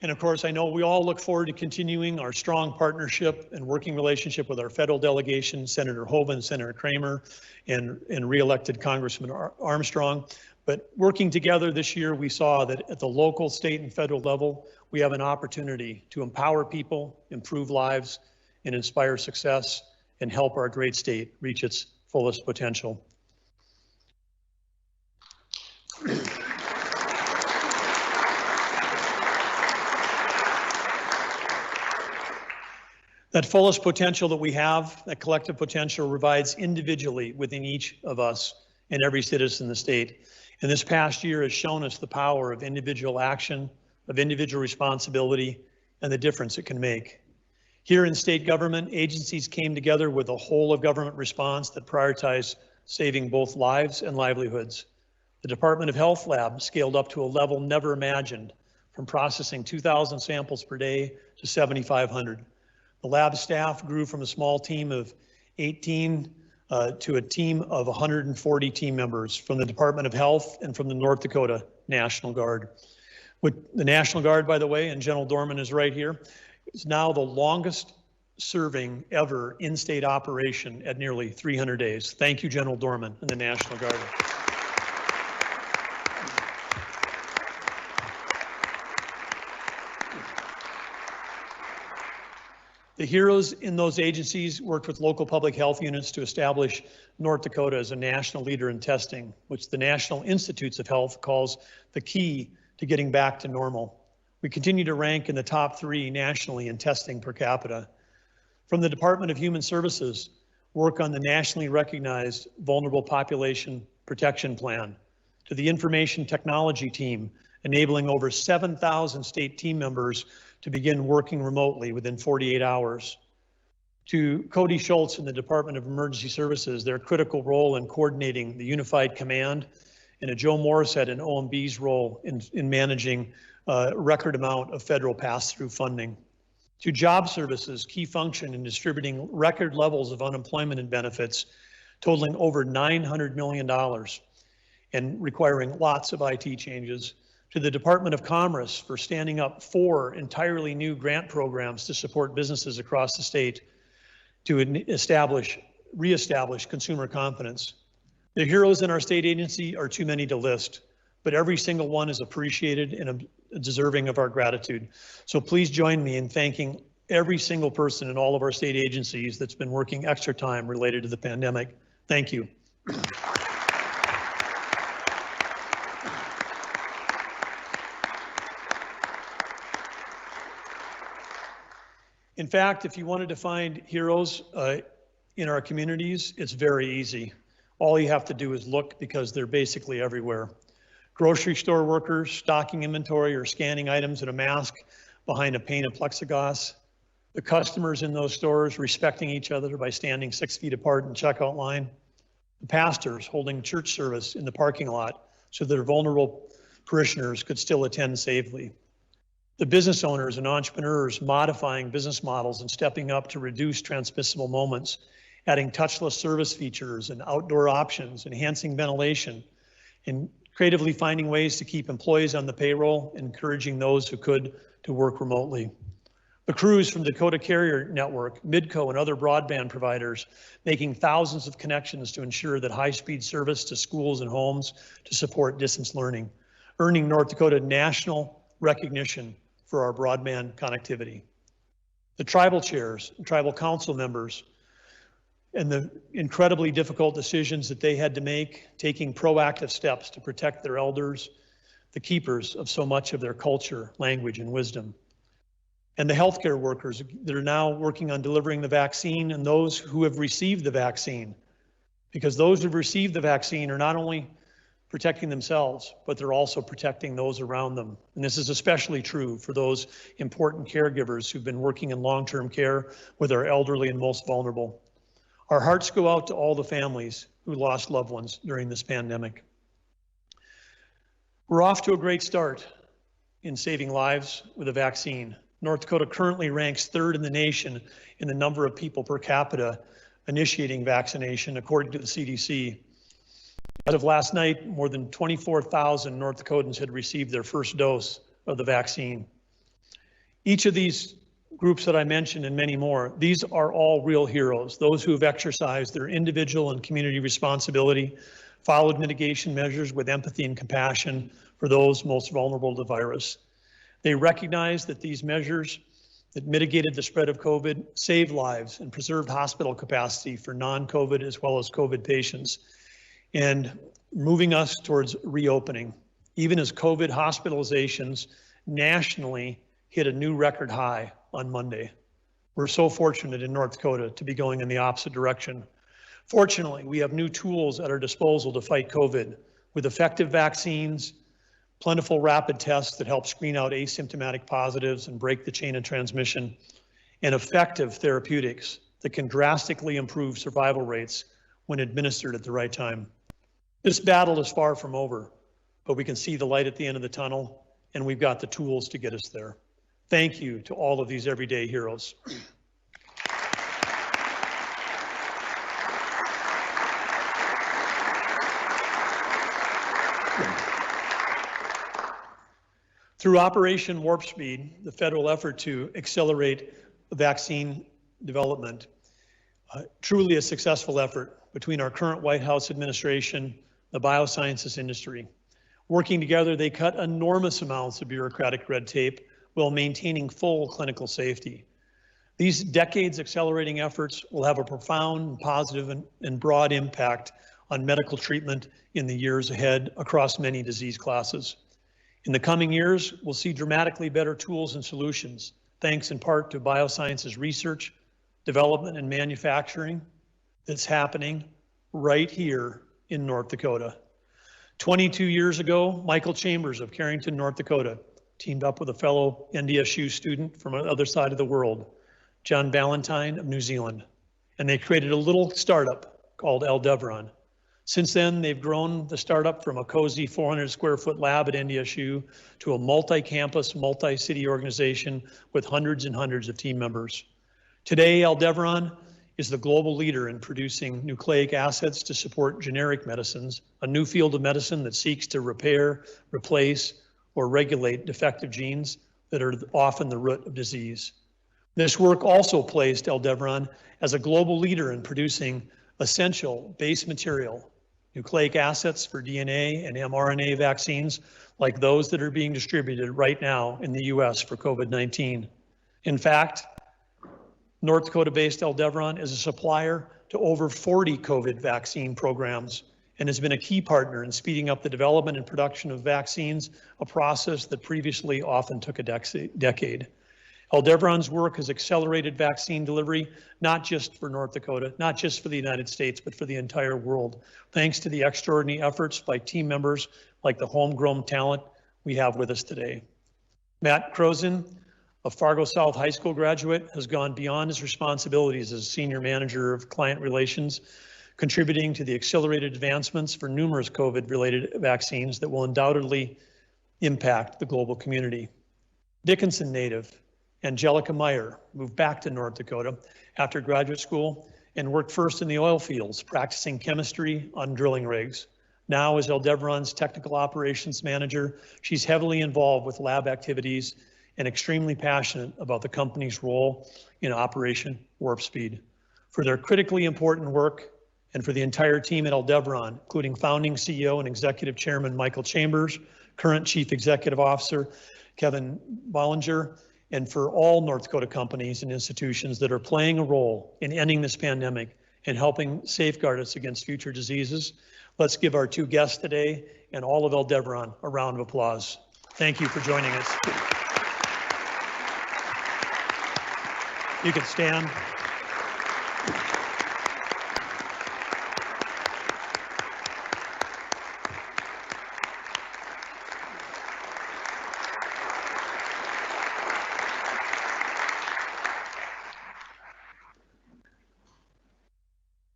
And of course, I know we all look forward to continuing our strong partnership and working relationship with our federal delegation, Senator Hoeven, Senator Kramer, and re-elected Congressman Armstrong. But working together this year, we saw that at the local, state, and federal level, we have an opportunity to empower people, improve lives, and inspire success, and help our great state reach its fullest potential. That fullest potential that we have, that collective potential, resides individually within each of us and every citizen in the state. And this past year has shown us the power of individual action, of individual responsibility, and the difference it can make. Here in state government, agencies came together with a whole of government response that prioritized saving both lives and livelihoods. The Department of Health lab scaled up to a level never imagined, from processing 2,000 samples per day to 7,500. The lab staff grew from a small team of 18 to a team of 140 team members from the Department of Health and from the North Dakota National Guard. With the National Guard, by the way, and General Dorman is right here, is now the longest serving ever in-state operation at nearly 300 days. Thank you, General Dorman and the National Guard. The heroes in those agencies worked with local public health units to establish North Dakota as a national leader in testing, which the National Institutes of Health calls the key to getting back to normal. We continue to rank in the top 3 nationally in testing per capita. From the Department of Human Services, work on the nationally recognized Vulnerable Population Protection Plan, to the Information Technology Team, enabling over 7,000 state team members to begin working remotely within 48 hours. To Cody Schultz in the Department of Emergency Services, their critical role in coordinating the Unified Command, and a Joe Morissette in OMB's role in managing a record amount of federal pass-through funding. To Job Services, key function in distributing record levels of unemployment and benefits, totaling over $900 million and requiring lots of IT changes. To the Department of Commerce for standing up 4 entirely new grant programs to support businesses across the state to reestablish consumer confidence. The heroes in our state agency are too many to list, but every single one is appreciated and deserving of our gratitude. So please join me in thanking every single person in all of our state agencies that's been working extra time related to the pandemic. Thank you. In fact, if you wanted to find heroes in our communities, it's very easy. All you have to do is look, because they're basically everywhere. Grocery store workers stocking inventory or scanning items in a mask behind a pane of plexiglass. The customers in those stores respecting each other by standing 6 feet apart in checkout line. The pastors holding church service in the parking lot so their vulnerable parishioners could still attend safely. The business owners and entrepreneurs modifying business models and stepping up to reduce transmissible moments, adding touchless service features and outdoor options, enhancing ventilation, and creatively finding ways to keep employees on the payroll, encouraging those who could to work remotely. The crews from Dakota Carrier Network, Midco, and other broadband providers making thousands of connections to ensure that high-speed service to schools and homes to support distance learning, earning North Dakota national recognition for our broadband connectivity. The tribal chairs, and tribal council members, and the incredibly difficult decisions that they had to make, taking proactive steps to protect their elders, the keepers of so much of their culture, language, and wisdom. And the healthcare workers that are now working on delivering the vaccine, and those who have received the vaccine, because those who've received the vaccine are not only protecting themselves, but they're also protecting those around them. And this is especially true for those important caregivers who've been working in long-term care with our elderly and most vulnerable. Our hearts go out to all the families who lost loved ones during this pandemic. We're off to a great start in saving lives with a vaccine. North Dakota currently ranks 3rd in the nation in the number of people per capita initiating vaccination, according to the CDC. As of last night, more than 24,000 North Dakotans had received their first dose of the vaccine. Each of these groups that I mentioned and many more, these are all real heroes, those who have exercised their individual and community responsibility, followed mitigation measures with empathy and compassion for those most vulnerable to the virus. They recognize that these measures that mitigated the spread of COVID saved lives and preserved hospital capacity for non-COVID as well as COVID patients, and moving us towards reopening, even as COVID hospitalizations nationally hit a new record high on Monday. We're so fortunate in North Dakota to be going in the opposite direction. Fortunately, we have new tools at our disposal to fight COVID, with effective vaccines, plentiful rapid tests that help screen out asymptomatic positives and break the chain of transmission, and effective therapeutics that can drastically improve survival rates when administered at the right time. This battle is far from over, but we can see the light at the end of the tunnel, and we've got the tools to get us there. Thank you to all of these everyday heroes. Through Operation Warp Speed, the federal effort to accelerate vaccine development, truly a successful effort between our current White House administration, the biosciences industry. Working together, they cut enormous amounts of bureaucratic red tape while maintaining full clinical safety. These decades accelerating efforts will have a profound, positive, and broad impact on medical treatment in the years ahead across many disease classes. In the coming years, we'll see dramatically better tools and solutions, thanks in part to biosciences research, development, and manufacturing that's happening right here in North Dakota. 22 years ago, Michael Chambers of Carrington, North Dakota, teamed up with a fellow NDSU student from the other side of the world, John Valentine of New Zealand, and they created a little startup called Aldevron. Since then, they've grown the startup from a cozy 400 square foot lab at NDSU to a multi-campus, multi-city organization with hundreds and hundreds of team members. Today, Aldevron is the global leader in producing nucleic acids to support generic medicines, a new field of medicine that seeks to repair, replace, or regulate defective genes that are often the root of disease. This work also placed Aldevron as a global leader in producing essential base material, nucleic acids for DNA and mRNA vaccines like those that are being distributed right now in the US for COVID-19. In fact, North Dakota-based Aldevron is a supplier to over 40 COVID vaccine programs and has been a key partner in speeding up the development and production of vaccines, a process that previously often took a decade. Aldevron's work has accelerated vaccine delivery, not just for North Dakota, not just for the United States, but for the entire world, thanks to the extraordinary efforts by team members like the homegrown talent we have with us today. Matt Crozin, a Fargo South High School graduate, has gone beyond his responsibilities as a senior manager of client relations, contributing to the accelerated advancements for numerous COVID-related vaccines that will undoubtedly impact the global community. Dickinson native Angelica Meyer moved back to North Dakota after graduate school and worked first in the oil fields, practicing chemistry on drilling rigs. Now, as Aldevron's technical operations manager, she's heavily involved with lab activities and extremely passionate about the company's role in Operation Warp Speed. For their critically important work and for the entire team at Aldevron, including founding CEO and executive chairman Michael Chambers, current chief executive officer Kevin Bollinger, and for all North Dakota companies and institutions that are playing a role in ending this pandemic and helping safeguard us against future diseases, let's give our two guests today and all of Aldevron a round of applause. Thank you for joining us. You can stand.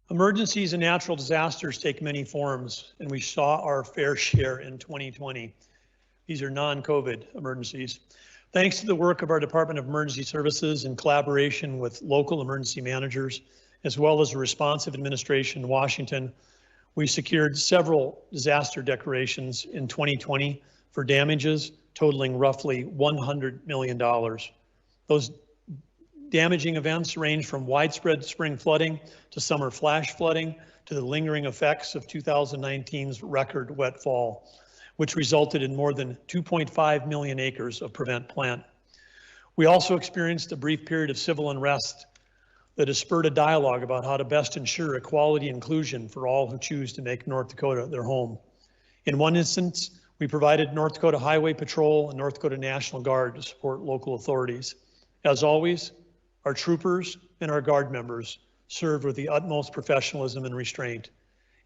Emergencies and natural disasters take many forms, and we saw our fair share in 2020. These are non-COVID emergencies. Thanks to the work of our Department of Emergency Services in collaboration with local emergency managers, as well as a responsive administration in Washington, we secured several disaster declarations in 2020 for damages totaling roughly $100 million. Those damaging events range from widespread spring flooding to summer flash flooding to the lingering effects of 2019's record wet fall, which resulted in more than 2.5 million acres of prevent plant. We also experienced a brief period of civil unrest that has spurred a dialogue about how to best ensure equality and inclusion for all who choose to make North Dakota their home. In one instance, we provided North Dakota Highway Patrol and North Dakota National Guard to support local authorities. As always, our troopers and our Guard members served with the utmost professionalism and restraint,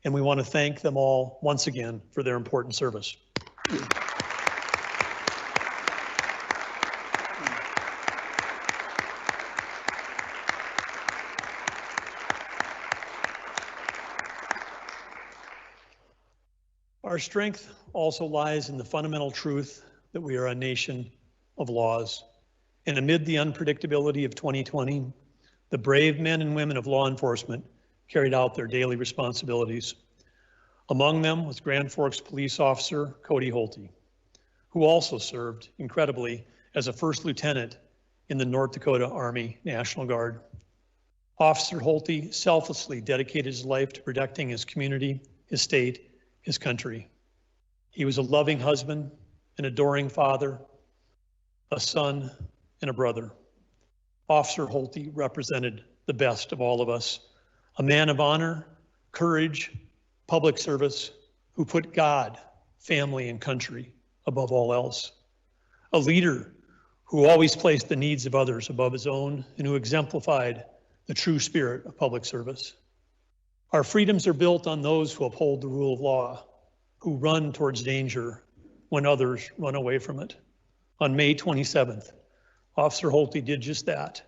and we want to thank them all once again for their important service. Our strength also lies in the fundamental truth that we are a nation of laws. And amid the unpredictability of 2020, the brave men and women of law enforcement carried out their daily responsibilities. Among them was Grand Forks police officer Cody Holte, who also served incredibly as a first lieutenant in the North Dakota Army National Guard. Officer Holte selflessly dedicated his life to protecting his community, his state, his country. He was a loving husband, an adoring father, a son, and a brother. Officer Holte represented the best of all of us, a man of honor, courage, public service, who put God, family, and country above all else. A leader who always placed the needs of others above his own and who exemplified the true spirit of public service. Our freedoms are built on those who uphold the rule of law, who run towards danger when others run away from it. On May 27th, Officer Holte did just that,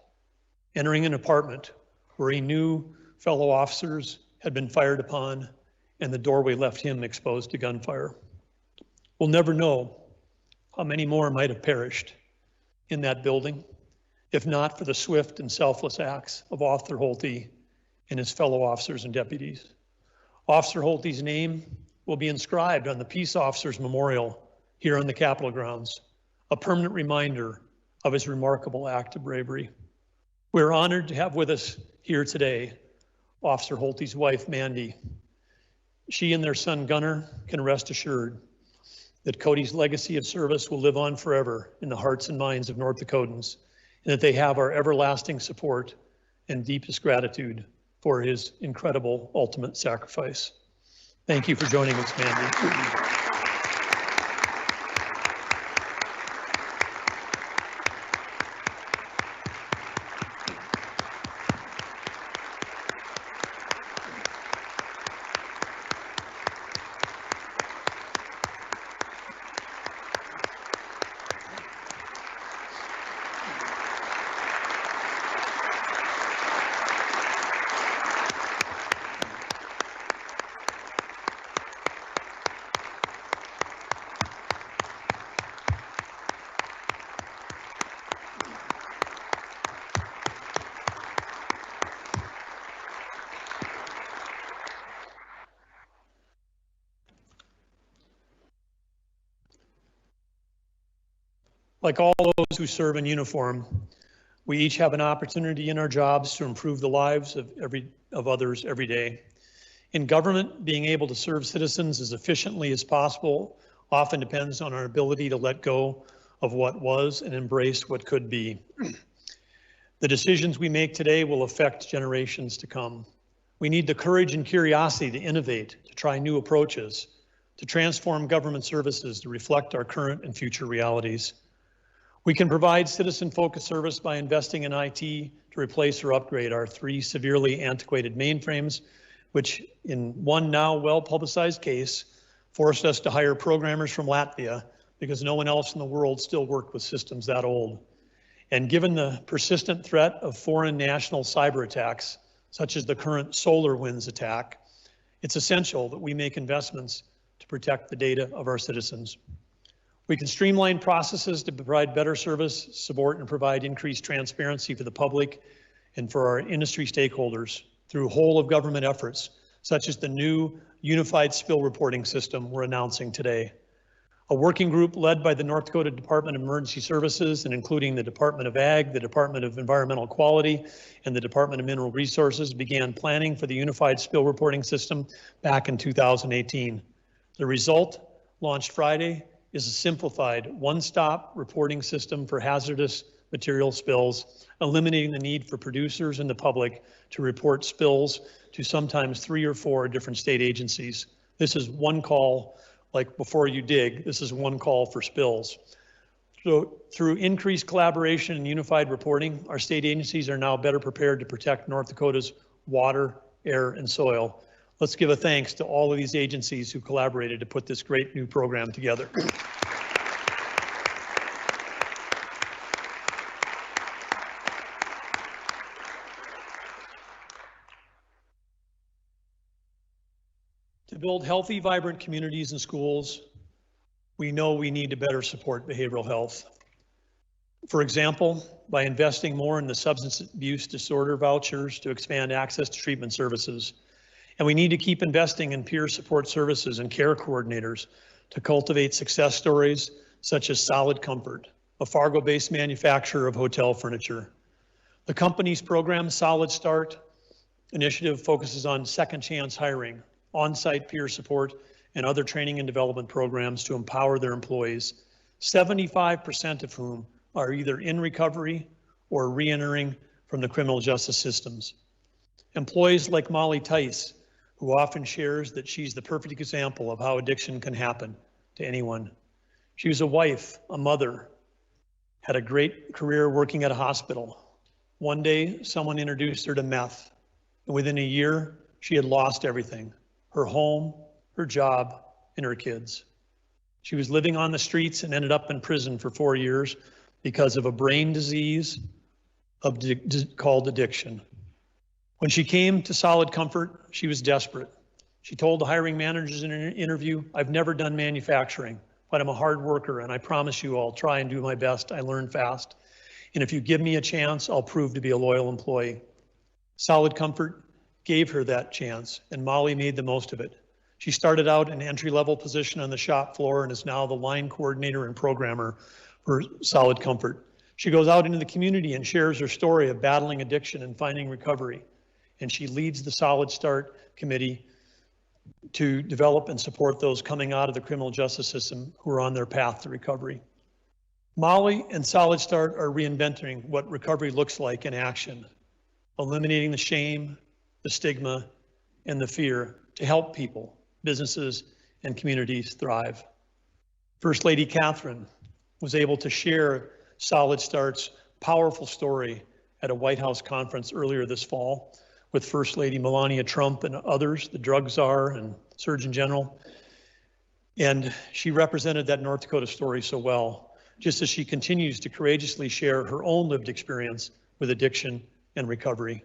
entering an apartment where he knew fellow officers had been fired upon, and the doorway left him exposed to gunfire. We'll never know how many more might have perished in that building, if not for the swift and selfless acts of Officer Holte and his fellow officers and deputies. Officer Holte's name will be inscribed on the Peace Officers Memorial here on the Capitol grounds, a permanent reminder of his remarkable act of bravery. We're honored to have with us here today Officer Holte's wife, Mandy. She and their son, Gunnar, can rest assured that Cody's legacy of service will live on forever in the hearts and minds of North Dakotans, and that they have our everlasting support and deepest gratitude for his incredible ultimate sacrifice. Thank you for joining us, Mandy. Like all those who serve in uniform, we each have an opportunity in our jobs to improve the lives of others every day. In government, being able to serve citizens as efficiently as possible often depends on our ability to let go of what was and embrace what could be. The decisions we make today will affect generations to come. We need the courage and curiosity to innovate, to try new approaches, to transform government services to reflect our current and future realities. We can provide citizen-focused service by investing in IT to replace or upgrade our 3 severely antiquated mainframes, which in one now well-publicized case, forced us to hire programmers from Latvia because no one else in the world still worked with systems that old. And given the persistent threat of foreign national cyber attacks, such as the current SolarWinds attack, it's essential that we make investments to protect the data of our citizens. We can streamline processes to provide better service, support, and provide increased transparency for the public and for our industry stakeholders through whole of government efforts, such as the new unified spill reporting system we're announcing today. A working group led by the North Dakota Department of Emergency Services and including the Department of Ag, the Department of Environmental Quality, and the Department of Mineral Resources began planning for the unified spill reporting system back in 2018. The result, launched Friday, is a simplified one-stop reporting system for hazardous material spills, eliminating the need for producers and the public to report spills to sometimes 3 or 4 different state agencies. This is one call, like before you dig, this is one call for spills. So through increased collaboration and unified reporting, our state agencies are now better prepared to protect North Dakota's water, air, and soil. Let's give a thanks to all of these agencies who collaborated to put this great new program together. To build healthy, vibrant communities and schools, we know we need to better support behavioral health. For example, by investing more in the substance abuse disorder vouchers to expand access to treatment services, And we need to keep investing in peer support services and care coordinators to cultivate success stories such as Solid Comfort, a Fargo-based manufacturer of hotel furniture. The company's program, Solid Start initiative, focuses on second chance hiring, on-site peer support, and other training and development programs to empower their employees, 75% of whom are either in recovery or re-entering from the criminal justice systems. Employees like Molly Tice, who often shares that she's the perfect example of how addiction can happen to anyone. She was a wife, a mother, had a great career working at a hospital. One day, someone introduced her to meth, and within a year, she had lost everything, her home, her job, and her kids. She was living on the streets and ended up in prison for 4 years because of a brain disease called addiction. When she came to Solid Comfort, she was desperate. She told the hiring managers in an interview, "I've never done manufacturing, but I'm a hard worker, and I promise you I'll try and do my best. I learn fast. And if you give me a chance, I'll prove to be a loyal employee." Solid Comfort gave her that chance, and Molly made the most of it. She started out in an entry-level position on the shop floor and is now the line coordinator and programmer for Solid Comfort. She goes out into the community and shares her story of battling addiction and finding recovery. And she leads the Solid Start Committee to develop and support those coming out of the criminal justice system who are on their path to recovery. Molly and Solid Start are reinventing what recovery looks like in action, eliminating the shame, the stigma, and the fear to help people, businesses, and communities thrive. First Lady Catherine was able to share Solid Start's powerful story at a White House conference earlier this fall with First Lady Melania Trump and others, the drug czar and Surgeon General. And she represented that North Dakota story so well, just as she continues to courageously share her own lived experience with addiction and recovery.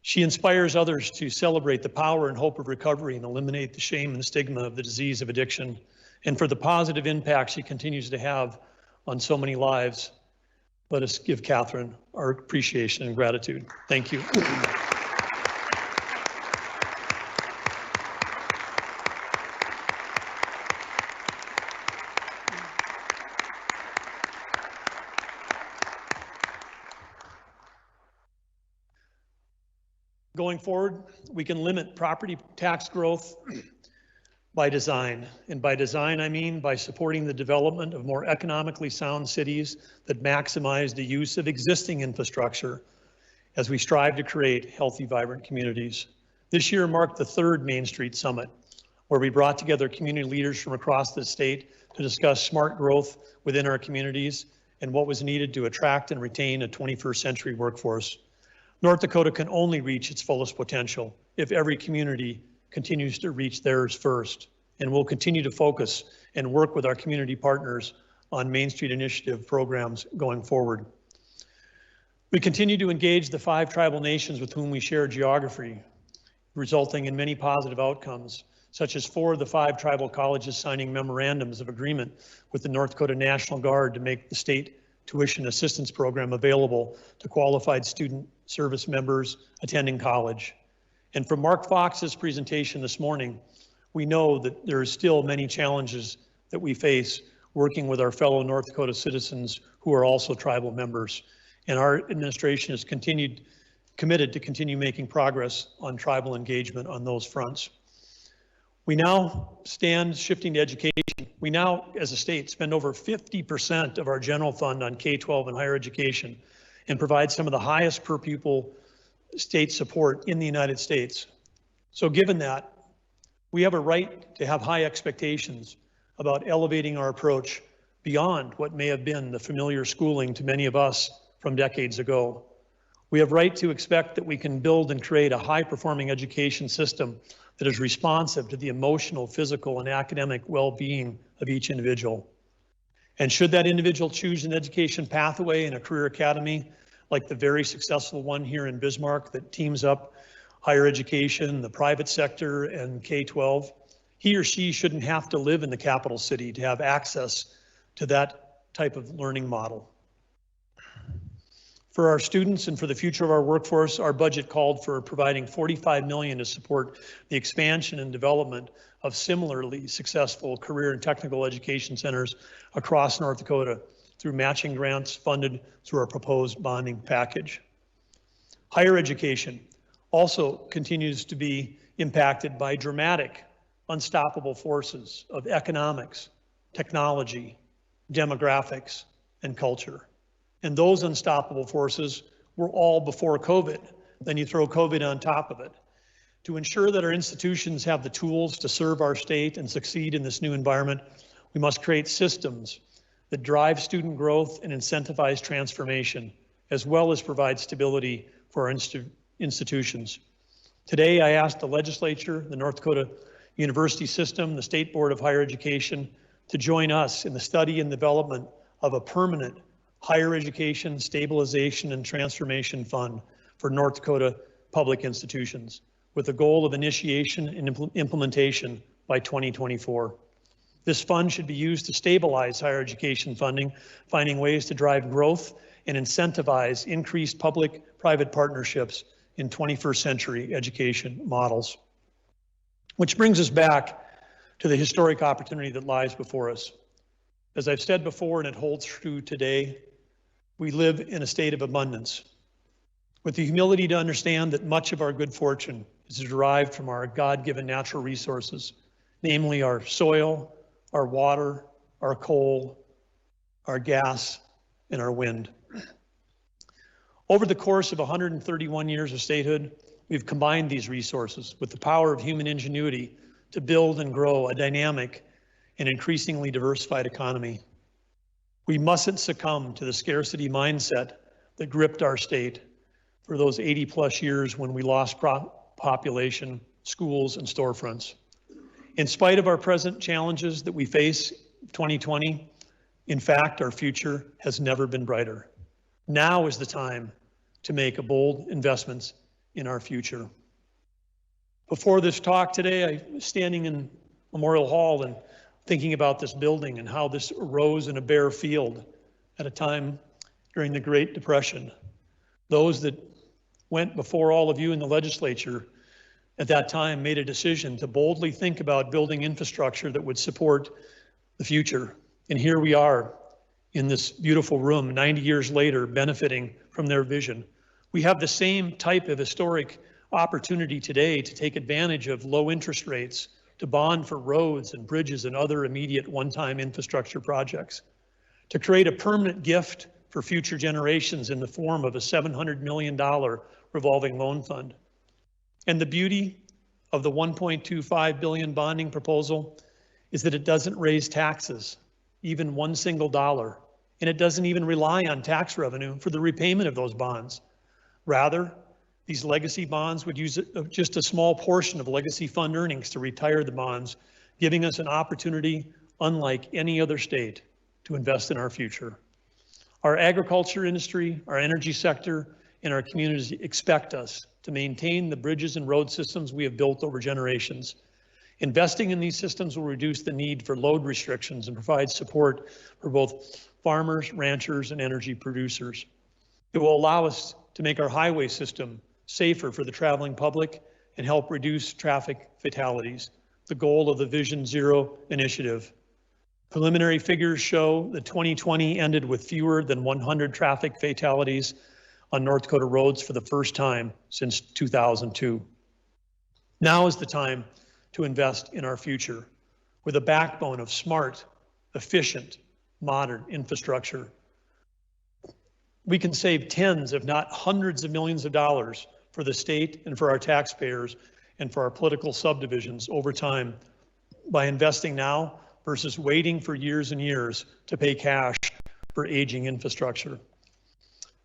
She inspires others to celebrate the power and hope of recovery and eliminate the shame and stigma of the disease of addiction, and for the positive impact she continues to have on so many lives. Let us give Catherine our appreciation and gratitude. Thank you. Going forward, we can limit property tax growth by design. And by design, I mean by supporting the development of more economically sound cities that maximize the use of existing infrastructure as we strive to create healthy, vibrant communities. This year marked the third Main Street Summit, where we brought together community leaders from across the state to discuss smart growth within our communities and what was needed to attract and retain a 21st century workforce. North Dakota can only reach its fullest potential if every community continues to reach theirs first, and we'll continue to focus and work with our community partners on Main Street Initiative programs going forward. We continue to engage the 5 tribal nations with whom we share geography, resulting in many positive outcomes, such as 4 of the 5 tribal colleges signing memorandums of agreement with the North Dakota National Guard to make the state tuition assistance program available to qualified student service members attending college. And from Mark Fox's presentation this morning, we know that there are still many challenges that we face working with our fellow North Dakota citizens who are also tribal members. And our administration is committed to continue making progress on tribal engagement on those fronts. We now shifting to education. We now, as a state, spend over 50% of our general fund on K-12 and higher education and provide some of the highest per pupil state support in the United States. So given that, we have a right to have high expectations about elevating our approach beyond what may have been the familiar schooling to many of us from decades ago. We have right to expect that we can build and create a high-performing education system that is responsive to the emotional, physical, and academic well-being of each individual. And should that individual choose an education pathway in a career academy, like the very successful one here in Bismarck that teams up higher education, the private sector, and K-12, he or she shouldn't have to live in the capital city to have access to that type of learning model. For our students and for the future of our workforce, our budget called for providing $45 million to support the expansion and development of similarly successful career and technical education centers across North Dakota through matching grants funded through our proposed bonding package. Higher education also continues to be impacted by dramatic, unstoppable forces of economics, technology, demographics, and culture. And those unstoppable forces were all before COVID. Then you throw COVID on top of it. To ensure that our institutions have the tools to serve our state and succeed in this new environment, we must create systems that drive student growth and incentivize transformation, as well as provide stability for our institutions. Today, I asked the legislature, the North Dakota University System, the State Board of Higher Education, to join us in the study and development of a permanent higher education stabilization and transformation fund for North Dakota public institutions, with the goal of initiation and implementation by 2024. This fund should be used to stabilize higher education funding, finding ways to drive growth and incentivize increased public-private partnerships in 21st century education models. Which brings us back to the historic opportunity that lies before us. As I've said before, and it holds true today, we live in a state of abundance. With the humility to understand that much of our good fortune is derived from our God-given natural resources, namely our soil, our water, our coal, our gas, and our wind. Over the course of 131 years of statehood, we've combined these resources with the power of human ingenuity to build and grow a dynamic and increasingly diversified economy. We mustn't succumb to the scarcity mindset that gripped our state for those 80+ years when we lost population, schools, and storefronts. In spite of our present challenges that we face 2020, in fact, our future has never been brighter. Now is the time to make a bold investments in our future. Before this talk today, I was standing in Memorial Hall and thinking about this building and how this arose in a bare field at a time during the Great Depression. Those that went before all of you in the legislature at that time made a decision to boldly think about building infrastructure that would support the future. And here we are in this beautiful room 90 years later, benefiting from their vision. We have the same type of historic opportunity today to take advantage of low interest rates, to bond for roads and bridges and other immediate one-time infrastructure projects, to create a permanent gift for future generations in the form of a $700 million revolving loan fund. And the beauty of the $1.25 billion bonding proposal is that it doesn't raise taxes, even one single dollar, and it doesn't even rely on tax revenue for the repayment of those bonds. Rather, these legacy bonds would use just a small portion of legacy fund earnings to retire the bonds, giving us an opportunity unlike any other state to invest in our future. Our agriculture industry, our energy sector, and our communities expect us to maintain the bridges and road systems we have built over generations. Investing in these systems will reduce the need for load restrictions and provide support for both farmers, ranchers, and energy producers. It will allow us to make our highway system safer for the traveling public and help reduce traffic fatalities, the goal of the Vision Zero initiative. Preliminary figures show that 2020 ended with fewer than 100 traffic fatalities on North Dakota roads for the first time since 2002. Now is the time to invest in our future with a backbone of smart, efficient, modern infrastructure. We can save tens, if not hundreds of millions of dollars for the state and for our taxpayers and for our political subdivisions over time by investing now versus waiting for years and years to pay cash for aging infrastructure.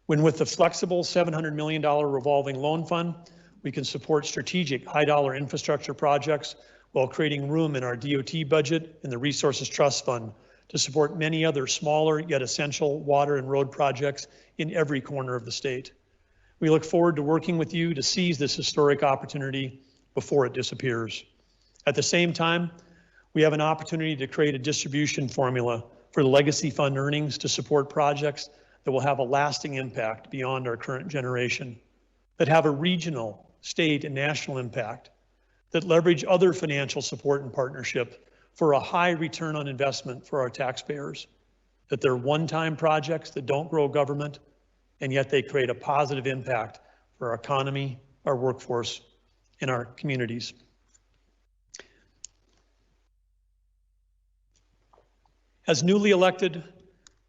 When with the flexible $700 million revolving loan fund, we can support strategic high-dollar infrastructure projects while creating room in our DOT budget and the Resources Trust Fund to support many other smaller yet essential water and road projects in every corner of the state. We look forward to working with you to seize this historic opportunity before it disappears. At the same time, we have an opportunity to create a distribution formula for the legacy fund earnings to support projects that will have a lasting impact beyond our current generation, that have a regional, state, and national impact, that leverage other financial support and partnership for a high return on investment for our taxpayers, that they're one-time projects that don't grow government, and yet they create a positive impact for our economy, our workforce, and our communities. As newly elected,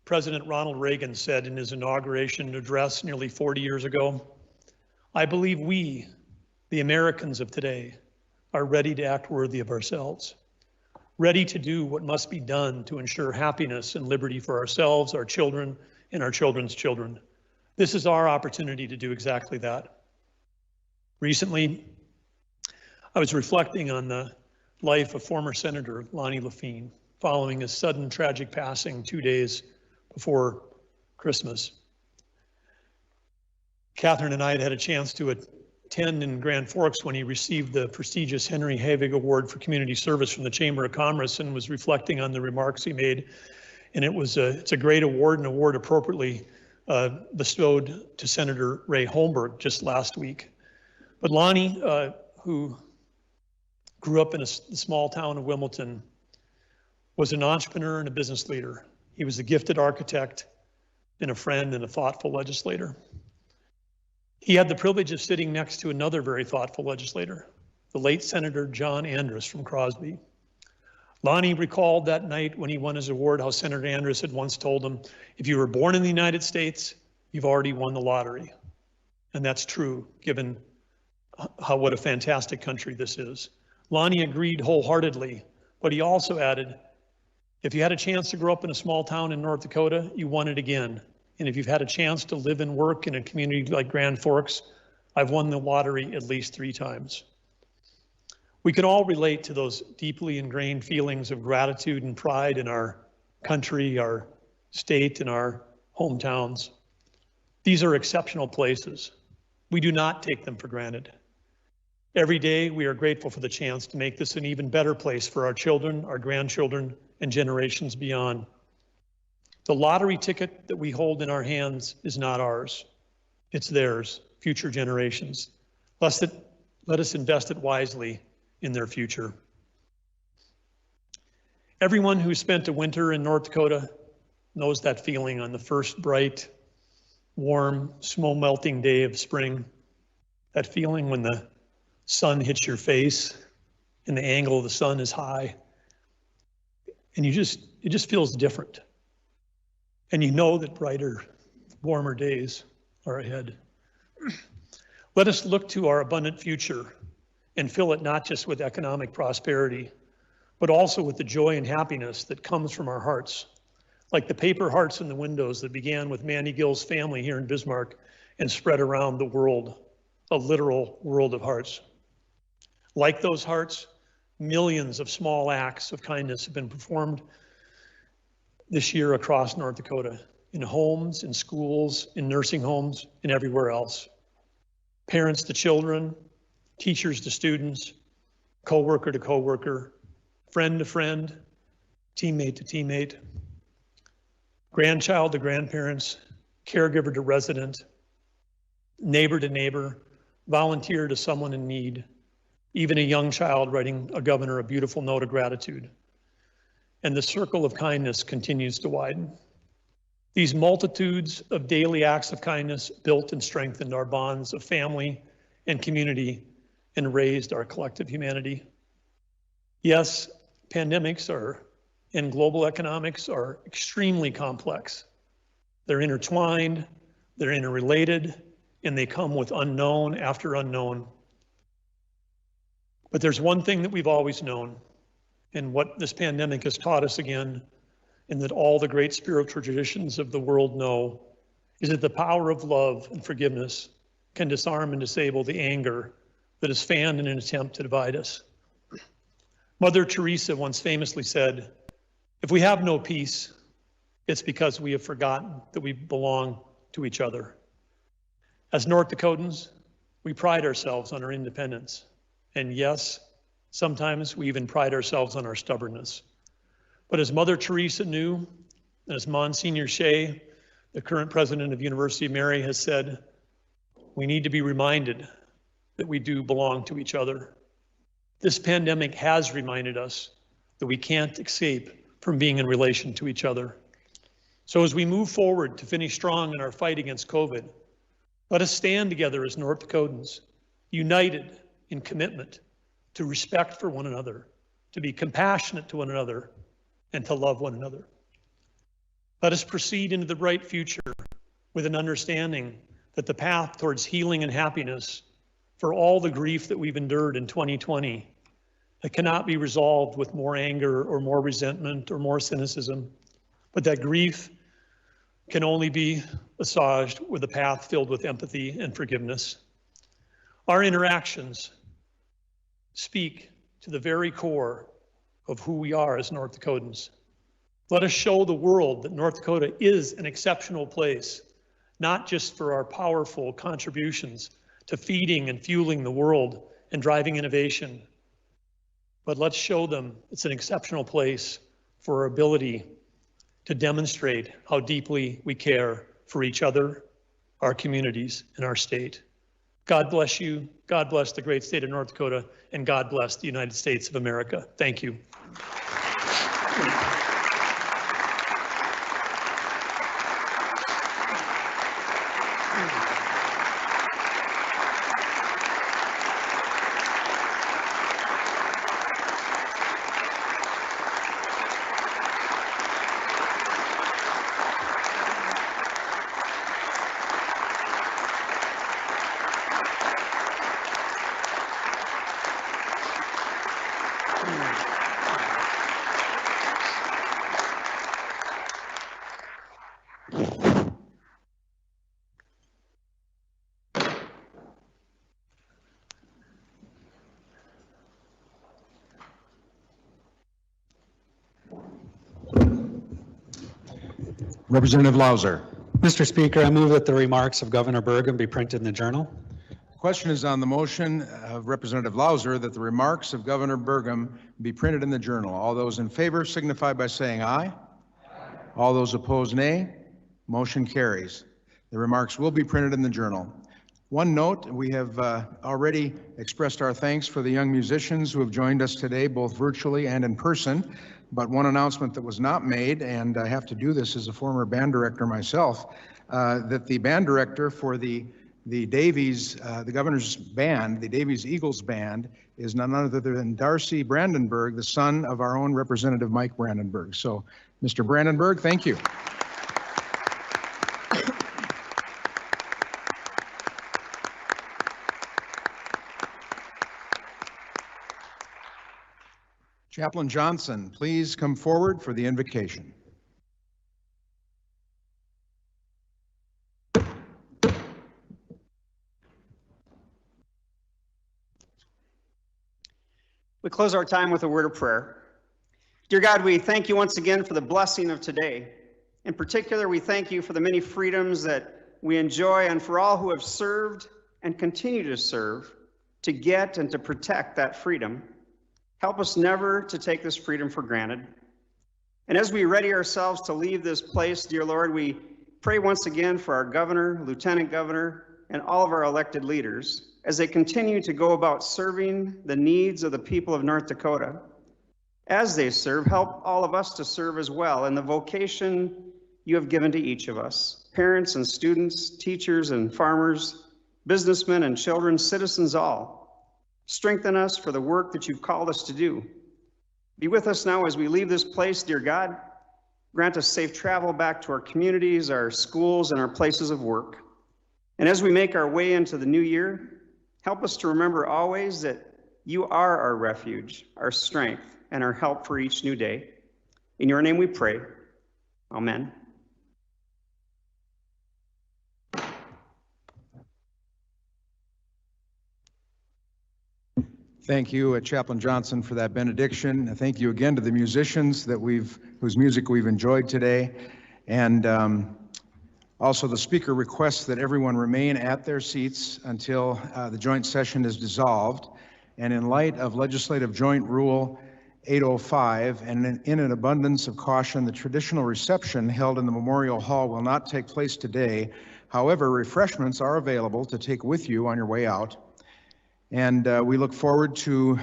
President Ronald Reagan said in his inauguration address nearly 40 years ago, "I believe we, the Americans of today, are ready to act worthy of ourselves, ready to do what must be done to ensure happiness and liberty for ourselves, our children, and our children's children. This is our opportunity to do exactly that." Recently, I was reflecting on the life of former Senator Lonnie Lafine following his sudden tragic passing 2 days before Christmas. Catherine and I had had a chance to attend in Grand Forks when he received the prestigious Henry Havig Award for Community Service from the Chamber of Commerce, and was reflecting on the remarks he made. And it's a great award, an award appropriately bestowed to Senator Ray Holmberg just last week. But Lonnie, who grew up in the small town of Wilmington, was an entrepreneur and a business leader. He was a gifted architect and a friend and a thoughtful legislator. He had the privilege of sitting next to another very thoughtful legislator, the late Senator John Andrus from Crosby. Lonnie recalled that night when he won his award how Senator Andrus had once told him, "If you were born in the United States, you've already won the lottery." And that's true, given what a fantastic country this is. Lonnie agreed wholeheartedly, but he also added, "If you had a chance to grow up in a small town in North Dakota, you won it again. And if you've had a chance to live and work in a community like Grand Forks, I've won the lottery at least 3 times." We can all relate to those deeply ingrained feelings of gratitude and pride in our country, our state, and our hometowns. These are exceptional places. We do not take them for granted. Every day, we are grateful for the chance to make this an even better place for our children, our grandchildren, and generations beyond. The lottery ticket that we hold in our hands is not ours. It's theirs, future generations. Let us invest it wisely in their future. Everyone who spent a winter in North Dakota knows that feeling on the first bright, warm, snow-melting day of spring. That feeling when the sun hits your face and the angle of the sun is high. And it just feels different. And you know that brighter, warmer days are ahead. Let us look to our abundant future and fill it not just with economic prosperity, but also with the joy and happiness that comes from our hearts, like the paper hearts in the windows that began with Mandy Gill's family here in Bismarck and spread around the world, a literal world of hearts. Like those hearts, millions of small acts of kindness have been performed this year across North Dakota, in homes, in schools, in nursing homes, and everywhere else. Parents to children, teachers to students, coworker to coworker, friend to friend, teammate to teammate, grandchild to grandparents, caregiver to resident, neighbor to neighbor, volunteer to someone in need, even a young child writing a governor a beautiful note of gratitude. And the circle of kindness continues to widen. These multitudes of daily acts of kindness built and strengthened our bonds of family and community and raised our collective humanity. Yes, pandemics and global economics are extremely complex. They're intertwined, they're interrelated, and they come with unknown after unknown. But there's one thing that we've always known, and what this pandemic has taught us again, and that all the great spiritual traditions of the world know, is that the power of love and forgiveness can disarm and disable the anger that is fanned in an attempt to divide us. Mother Teresa once famously said, "If we have no peace, it's because we have forgotten that we belong to each other." As North Dakotans, we pride ourselves on our independence. And yes, sometimes we even pride ourselves on our stubbornness. But as Mother Teresa knew, and as Monsignor Shea, the current president of University of Mary, has said, we need to be reminded that we do belong to each other. This pandemic has reminded us that we can't escape from being in relation to each other. So as we move forward to finish strong in our fight against COVID, let us stand together as North Dakotans, united in commitment to respect for one another, to be compassionate to one another, and to love one another. Let us proceed into the bright future with an understanding that the path towards healing and happiness for all the grief that we've endured in 2020, that cannot be resolved with more anger or more resentment or more cynicism, but that grief can only be assuaged with a path filled with empathy and forgiveness. Our interactions speak to the very core of who we are as North Dakotans. Let us show the world that North Dakota is an exceptional place, not just for our powerful contributions to feeding and fueling the world and driving innovation, but let's show them it's an exceptional place for our ability to demonstrate how deeply we care for each other, our communities, and our state. God bless you, God bless the great state of North Dakota, and God bless the United States of America. Thank you. Representative Lauser. Mr. Speaker, I move that the remarks of Governor Burgum be printed in the Journal. The question is on the motion of Representative Lauser that the remarks of Governor Burgum be printed in the Journal. All those in favor signify by saying aye. All those opposed, nay. Motion carries. The remarks will be printed in the Journal. One note, we have already expressed our thanks for the young musicians who have joined us today, both virtually and in person. But one announcement that was not made, and I have to do this as a former band director myself, that the band director for the Davies, the governor's band, the Davies Eagles band, is none other than Darcy Brandenburg, the son of our own Representative Mike Brandenburg. So, Mr. Brandenburg, thank you. Chaplain Johnson, please come forward for the invocation. We close our time with a word of prayer. Dear God, we thank you once again for the blessing of today. In particular, we thank you for the many freedoms that we enjoy and for all who have served and continue to serve to get and to protect that freedom. Help us never to take this freedom for granted. And as we ready ourselves to leave this place, dear Lord, we pray once again for our governor, lieutenant governor, and all of our elected leaders as they continue to go about serving the needs of the people of North Dakota. As they serve, help all of us to serve as well in the vocation you have given to each of us, parents and students, teachers and farmers, businessmen and children, citizens all. Strengthen us for the work that you've called us to do. Be with us now as we leave this place, dear God. Grant us safe travel back to our communities, our schools, and our places of work. And as we make our way into the new year, help us to remember always that you are our refuge, our strength, and our help for each new day. In your name we pray. Amen. Thank you, Chaplain Johnson, for that benediction. Thank you again to the musicians whose music we've enjoyed today. And also the speaker requests that everyone remain at their seats until the joint session is dissolved. And in light of Legislative Joint Rule 8:05, and in an abundance of caution, the traditional reception held in the Memorial Hall will not take place today. However, refreshments are available to take with you on your way out. And we look forward to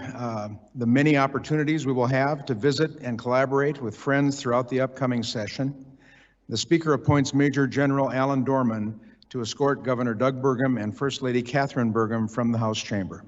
the many opportunities we will have to visit and collaborate with friends throughout the upcoming session. The Speaker appoints Major General Alan Dorman to escort Governor Doug Burgum and First Lady Catherine Burgum from the House chamber.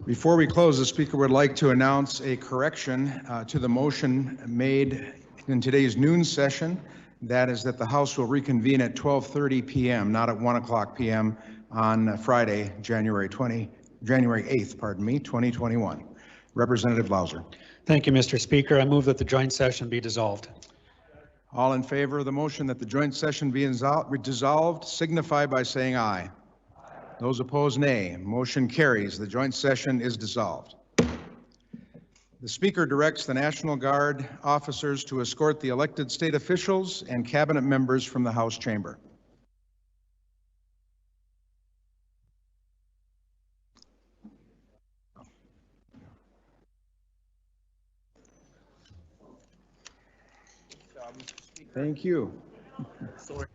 Before we close, the Speaker would like to announce a correction to the motion made in today's noon session. That is that the House will reconvene at 12:30 p.m., not at 1 o'clock p.m. on Friday, January 8th, 2021. Representative Lauser. Thank you, Mr. Speaker. I move that the joint session be dissolved. All in favor of the motion that the joint session be dissolved signify by saying aye. Those opposed, nay. Motion carries. The joint session is dissolved. The Speaker directs the National Guard officers to escort the elected state officials and cabinet members from the House chamber. Thank you. Sorry.